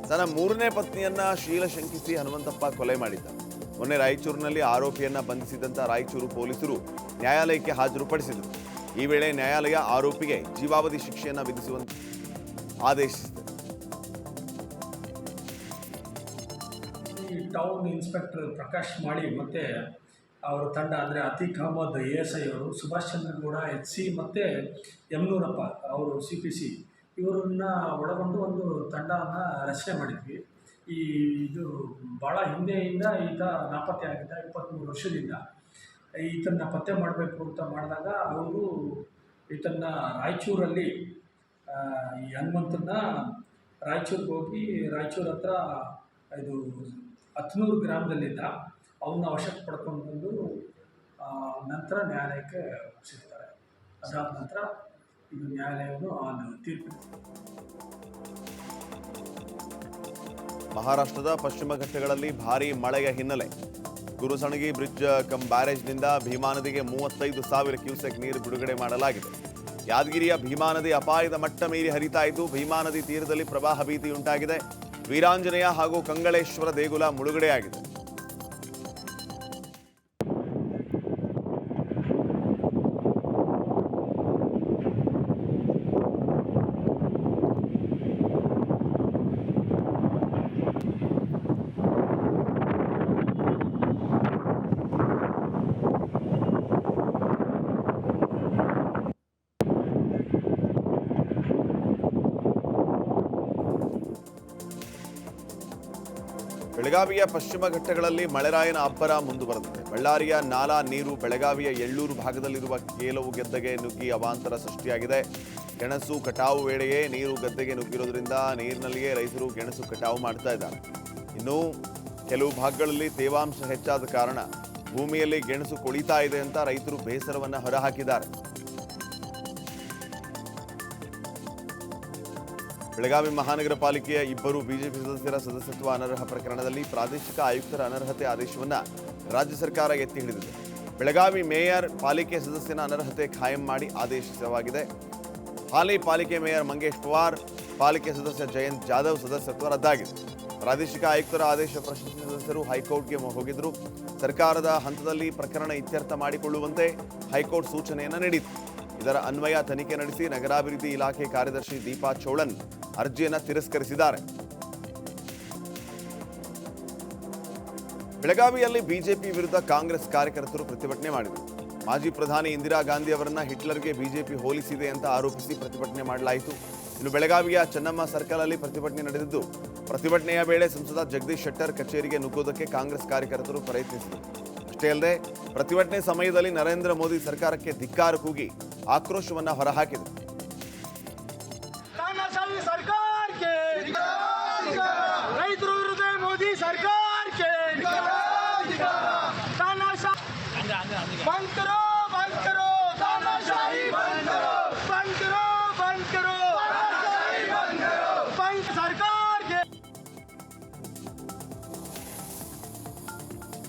ತನ್ನ 3ನೇ ಪತ್ನಿಯನ್ನ ಶೀಲ ಶಂಕಿಸಿ ಹನುಮಂತಪ್ಪ ಕೊಲೆ ಮಾಡಿದ್ದ. ಮೊನ್ನೆ ರಾಯಚೂರಿನಲ್ಲಿ ಆರೋಪಿಯನ್ನ ಬಂಧಿಸಿದಂತ ರಾಯಚೂರು ಪೊಲೀಸರು ನ್ಯಾಯಾಲಯಕ್ಕೆ ಹಾಜರುಪಡಿಸಿದರು. ಈ ವೇಳೆ ನ್ಯಾಯಾಲಯ ಆರೋಪಿಗೆ ಜೀವಾವಧಿ ಶಿಕ್ಷೆಯನ್ನು ವಿಧಿಸುವಂತೆ ಆದೇಶಿಸಿದೆ. ಈ ಟೌನ್ ಇನ್ಸ್ಪೆಕ್ಟರ್ ಪ್ರಕಾಶ್ ಮಾಳಿ ಮತ್ತು ಅವರ ತಂಡ ಅಂದರೆ ಅತೀಕ್ ಅಹಮದ್ ASI ಅವರು, ಸುಭಾಷ್ ಚಂದ್ರಗೌಡ HC ಮತ್ತು ಯಮನೂರಪ್ಪ ಅವರು CPC ಇವರನ್ನ ಒಳಗೊಂಡು ಒಂದು ತಂಡನ ರಚನೆ ಮಾಡಿದ್ವಿ. ಇದು ಭಾಳ ಹಿಂದೆಯಿಂದ ಈತ ನಾಪತ್ತೆ ಆಗಿದ್ದ 23 ವರ್ಷದಿಂದ. ಈತನ್ನ ಪತ್ತೆ ಮಾಡಬೇಕು ಅಂತ ಮಾಡಿದಾಗ ಅವರು ಈತನ್ನ ರಾಯಚೂರಲ್ಲಿ ಈ ಹನುಮಂತನ್ನ ರಾಯಚೂರಿಗೆ ಹೋಗಿ ರಾಯಚೂರು ಹತ್ರ ಇದು 10 ಗ್ರಾಮದಲ್ಲಿದ್ದ ಅವನ್ನ ವಶಕ್ಕೆ ಪಡ್ಕೊಂಡು ಬಂದು ನಂತರ ನ್ಯಾಯಾಲಯಕ್ಕೆ ಒಪ್ಪಿಸಿರ್ತಾರೆ. ಅದಾದ ನಂತರ ಇದು ನ್ಯಾಯಾಲಯವನ್ನು ತೀರ್ಪು. ಮಹಾರಾಷ್ಟ್ರದ ಪಶ್ಚಿಮ ಘಟ್ಟಗಳಲ್ಲಿ ಭಾರೀ ಮಳೆಯ ಹಿನ್ನೆಲೆ ಗುರುಸಣಗಿ ಬ್ರಿಡ್ಜ್ ಬ್ಯಾರೇಜ್ನಿಂದ ಭೀಮಾ ನದಿಗೆ 35,000 ಕ್ಯೂಸೆಕ್ ನೀರು ಬಿಡುಗಡೆ ಮಾಡಲಾಗಿದೆ. ಯಾದಗಿರಿಯ ಭೀಮಾ ನದಿ ಅಪಾಯದ ಮಟ್ಟ ಮೀರಿ ಹರಿತಾ ಇದ್ದು ಭೀಮಾ ನದಿ ತೀರದಲ್ಲಿ ಪ್ರವಾಹ ಭೀತಿ ಉಂಟಾಗಿದೆ. ವೀರಾಂಜನೇಯ ಹಾಗೂ ಕಂಗಳೇಶ್ವರ ದೇಗುಲ ಮುಳುಗಡೆಯಾಗಿದೆ. ಬೆಳಗಾವಿಯ ಪಶ್ಚಿಮ ಘಟ್ಟಗಳಲ್ಲಿ ಮಳೆರಾಯನ ಅಬ್ಬರ ಮುಂದುವರೆದಿದೆ. ಬಳ್ಳಾರಿಯ ನಾಲಾ ನೀರು ಬೆಳಗಾವಿಯ ಎಳ್ಳೂರು ಭಾಗದಲ್ಲಿರುವ ಕೆಲವು ಗದ್ದೆಗೆ ನುಗ್ಗಿ ಅವಾಂತರ ಸೃಷ್ಟಿಯಾಗಿದೆ. ಗೆಣಸು ಕಟಾವು ವೇಳೆಯೇ ನೀರು ಗದ್ದೆಗೆ ನುಗ್ಗಿರೋದ್ರಿಂದ ನೀರಿನಲ್ಲಿಯೇ ರೈತರು ಗೆಣಸು ಕಟಾವು ಮಾಡ್ತಾ ಇದ್ದಾರೆ. ಇನ್ನು ಕೆಲವು ಭಾಗಗಳಲ್ಲಿ ತೇವಾಂಶ ಹೆಚ್ಚಾದ ಕಾರಣ ಭೂಮಿಯಲ್ಲಿ ಗೆಣಸು ಕೊಳಿತಾ ಇದೆ ಅಂತ ರೈತರು ಬೇಸರವನ್ನು ಹೊರಹಾಕಿದ್ದಾರೆ. ಬೆಳಗಾವಿ ಮಹಾನಗರ ಪಾಲಿಕೆಯ 2 ಬಿಜೆಪಿ ಸದಸ್ಯರ ಸದಸ್ಯತ್ವ ಅನರ್ಹ ಪ್ರಕರಣದಲ್ಲಿ ಪ್ರಾದೇಶಿಕ ಆಯುಕ್ತರ ಅನರ್ಹತೆ ಆದೇಶವನ್ನು ರಾಜ್ಯ ಸರ್ಕಾರ ಎತ್ತಿ ಹಿಡಿದಿದೆ. ಬೆಳಗಾವಿ ಮೇಯರ್ ಪಾಲಿಕೆ ಸದಸ್ಯನ ಅನರ್ಹತೆ ಖಾಯಂ ಮಾಡಿ ಆದೇಶಿಸಲಾಗಿದೆ. ಹಾಲಿ ಪಾಲಿಕೆ ಮೇಯರ್ ಮಂಗೇಶ್ ಪವಾರ್, ಪಾಲಿಕೆ ಸದಸ್ಯ ಜಯಂತ್ ಜಾಧವ್ ಸದಸ್ಯತ್ವ ರದ್ದಾಗಿದೆ. ಪ್ರಾದೇಶಿಕ ಆಯುಕ್ತರ ಆದೇಶ ಪ್ರಶ್ನಿಸಿ ಸದಸ್ಯರು ಹೈಕೋರ್ಟ್ಗೆ ಹೋಗಿದ್ರು. ಸರ್ಕಾರದ ಹಂತದಲ್ಲಿ ಪ್ರಕರಣ ಇತ್ಯರ್ಥ ಮಾಡಿಕೊಳ್ಳುವಂತೆ ಹೈಕೋರ್ಟ್ ಸೂಚನೆಯನ್ನು ನೀಡಿತು. ಇದರ ಅನ್ವಯ ತನಿಖೆ ನಡೆಸಿ ನಗರಾಭಿವೃದ್ಧಿ ಇಲಾಖೆ ಕಾರ್ಯದರ್ಶಿ ದೀಪಾ ಚೋಳನ್ ಅರ್ಜಿಯನ್ನು ತಿರಸ್ಕರಿಸಿದ್ದಾರೆ. ಬೆಳಗಾವಿಯಲ್ಲಿ ಬಿಜೆಪಿ ವಿರುದ್ಧ ಕಾಂಗ್ರೆಸ್ ಕಾರ್ಯಕರ್ತರು ಪ್ರತಿಭಟನೆ ಮಾಡಿದರು. ಮಾಜಿ ಪ್ರಧಾನಿ ಇಂದಿರಾ ಗಾಂಧಿ ಅವರನ್ನ ಹಿಟ್ಲರ್ಗೆ ಬಿಜೆಪಿ ಹೋಲಿಸಿದೆ ಅಂತ ಆರೋಪಿಸಿ ಪ್ರತಿಭಟನೆ ಮಾಡಲಾಯಿತು. ಇನ್ನು ಬೆಳಗಾವಿಯ ಚೆನ್ನಮ್ಮ ಸರ್ಕಲ್ ಅಲ್ಲಿ ಪ್ರತಿಭಟನೆ ನಡೆದಿದ್ದು, ಪ್ರತಿಭಟನೆಯ ವೇಳೆ ಸಂಸದ ಜಗದೀಶ್ ಶೆಟ್ಟರ್ ಕಚೇರಿಗೆ ನುಗ್ಗೋದಕ್ಕೆ ಕಾಂಗ್ರೆಸ್ ಕಾರ್ಯಕರ್ತರು ಪ್ರಯತ್ನಿಸಿದರು. ಅಷ್ಟೇ ಅಲ್ಲದೆ ಪ್ರತಿಭಟನೆ ಸಮಯದಲ್ಲಿ ನರೇಂದ್ರ ಮೋದಿ ಸರ್ಕಾರಕ್ಕೆ ಧಿಕ್ಕಾರ ಕೂಗಿ ಆಕ್ರೋಶವನ್ನ ಹೊರಹಾಕಿದರು. तानाशाही सरकार के रैतर विरुद्ध मोदी सरकार के तानाशाही बंद करो तानाशाही बंद करो बंद सरकार के.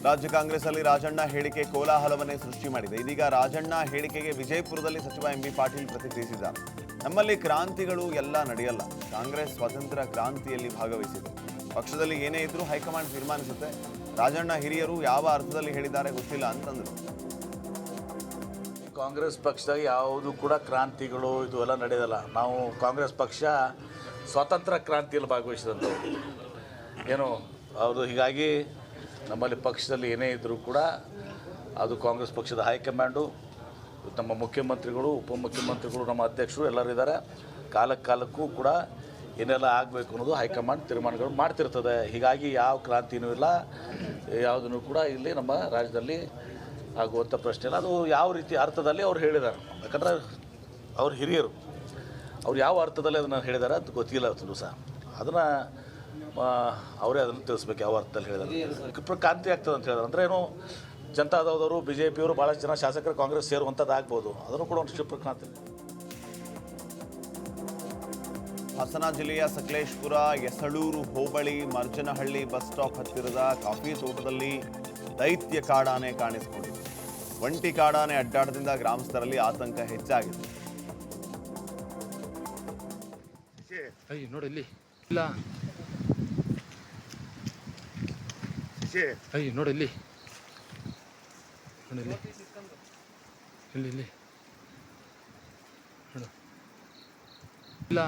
ರಾಜ್ಯ ಕಾಂಗ್ರೆಸ್ ಅಲ್ಲಿ ರಾಜಣ್ಣ ಹೇಳಿಕೆ ಕೋಲಾಹಲವನ್ನೇ ಸೃಷ್ಟಿ ಮಾಡಿದೆ. ಇದೀಗ ರಾಜಣ್ಣ ಹೇಳಿಕೆಗೆ ವಿಜಯಪುರದಲ್ಲಿ ಸಚಿವ MB ಪಾಟೀಲ್ ಪ್ರತಿಕ್ರಿಯಿಸಿದ್ದಾರೆ. ನಮ್ಮಲ್ಲಿ ಕ್ರಾಂತಿಗಳು ಎಲ್ಲ ನಡೆಯಲ್ಲ. ಕಾಂಗ್ರೆಸ್ ಸ್ವತಂತ್ರ ಕ್ರಾಂತಿಯಲ್ಲಿ ಭಾಗವಹಿಸಿದೆ. ಪಕ್ಷದಲ್ಲಿ ಏನೇ ಇದ್ರೂ ಹೈಕಮಾಂಡ್ ತೀರ್ಮಾನಿಸುತ್ತೆ. ರಾಜಣ್ಣ ಹಿರಿಯರು ಯಾವ ಅರ್ಥದಲ್ಲಿ ಹೇಳಿದ್ದಾರೆ ಗೊತ್ತಿಲ್ಲ ಅಂತಂದ್ರು. ಕಾಂಗ್ರೆಸ್ ಪಕ್ಷದಾಗ ಯಾವುದು ಕೂಡ ಕ್ರಾಂತಿಗಳು ಇದು ಎಲ್ಲ ನಡೆಯೋದಲ್ಲ. ನಾವು ಕಾಂಗ್ರೆಸ್ ಪಕ್ಷ ಸ್ವಾತಂತ್ರ್ಯ ಕ್ರಾಂತಿಯಲ್ಲಿ ಭಾಗವಹಿಸಿದಂಥವು ಏನು ಹೌದು. ಹೀಗಾಗಿ ನಮ್ಮಲ್ಲಿ ಪಕ್ಷದಲ್ಲಿ ಏನೇ ಇದ್ದರೂ ಕೂಡ ಅದು ಕಾಂಗ್ರೆಸ್ ಪಕ್ಷದ ಹೈಕಮಾಂಡು, ನಮ್ಮ ಮುಖ್ಯಮಂತ್ರಿಗಳು, ಉಪಮುಖ್ಯಮಂತ್ರಿಗಳು, ನಮ್ಮ ಅಧ್ಯಕ್ಷರು ಎಲ್ಲರೂ ಇದ್ದಾರೆ. ಕಾಲಕ್ಕೂ ಕೂಡ ಏನೆಲ್ಲ ಆಗಬೇಕು ಅನ್ನೋದು ಹೈಕಮಾಂಡ್ ತೀರ್ಮಾನಗಳು ಮಾಡ್ತಿರ್ತದೆ. ಹೀಗಾಗಿ ಯಾವ ಕ್ರಾಂತಿನೂ ಇಲ್ಲ, ಯಾವುದನ್ನು ಕೂಡ ಇಲ್ಲಿ ನಮ್ಮ ರಾಜ್ಯದಲ್ಲಿ ಆಗುವಂಥ ಪ್ರಶ್ನೆ ಇಲ್ಲ. ಅದು ಯಾವ ರೀತಿ ಅರ್ಥದಲ್ಲಿ ಅವ್ರು ಹೇಳಿದ್ದಾರೆ, ಯಾಕಂದರೆ ಅವ್ರ ಹಿರಿಯರು ಅವ್ರು ಯಾವ ಅರ್ಥದಲ್ಲಿ ಅದನ್ನು ಹೇಳಿದ್ದಾರೆ ಅದು ಗೊತ್ತಿಲ್ಲ ಸಹ. ಅದನ್ನು ಅವರೇ ಅದನ್ನು ತಿಳಿಸ್ಬೇಕು ಯಾವ ಅರ್ಥದಲ್ಲಿ ಹೇಳಿದ್ದಾರೆ. ಕ್ರಾಂತಿ ಆಗ್ತದೆ ಅಂತ ಹೇಳಿದ್ರೆ ಅಂದರೆ ಏನು, ಜನತಾದಳದವರು BJPಯವರು ಭಾಳಷ್ಟು ಜನ ಶಾಸಕರು ಕಾಂಗ್ರೆಸ್ ಸೇರುವಂಥದ್ದು ಆಗ್ಬೋದು. ಅದನ್ನು ಕೂಡ ಒಂದು ಕ್ಷಿಪ್ರ ಕ್ರಾಂತಿ. ಹಾಸನ ಜಿಲ್ಲೆಯ ಸಕಲೇಶಪುರ ಯಸಳೂರು ಹೋಬಳಿ ಮರ್ಜನಹಳ್ಳಿ ಬಸ್ ಸ್ಟಾಪ್ ಹತ್ತಿರದ ಕಾಫಿ ತೋಟದಲ್ಲಿ ದೈತ್ಯ ಕಾಡಾನೆ ಕಾಣಿಸಿಕೊಂಡಿದೆ. ಒಂಟಿ ಕಾಡಾನೆ ಅಡ್ಡಾಟದಿಂದ ಗ್ರಾಮಸ್ಥರಲ್ಲಿ ಆತಂಕ ಹೆಚ್ಚಾಗಿದೆ. ಅಯ್ಯೋ ನೋಡಿ ಇಲ್ಲಿ ಇಲ್ಲ. ಅಯ್ಯೋ ನೋಡಿ ಇಲ್ಲಿ ನೋಡಿ ಇಲ್ಲಿ ಇಲ್ಲಿ ಇಲ್ಲಿ ನೋಡು ಇಲ್ಲ.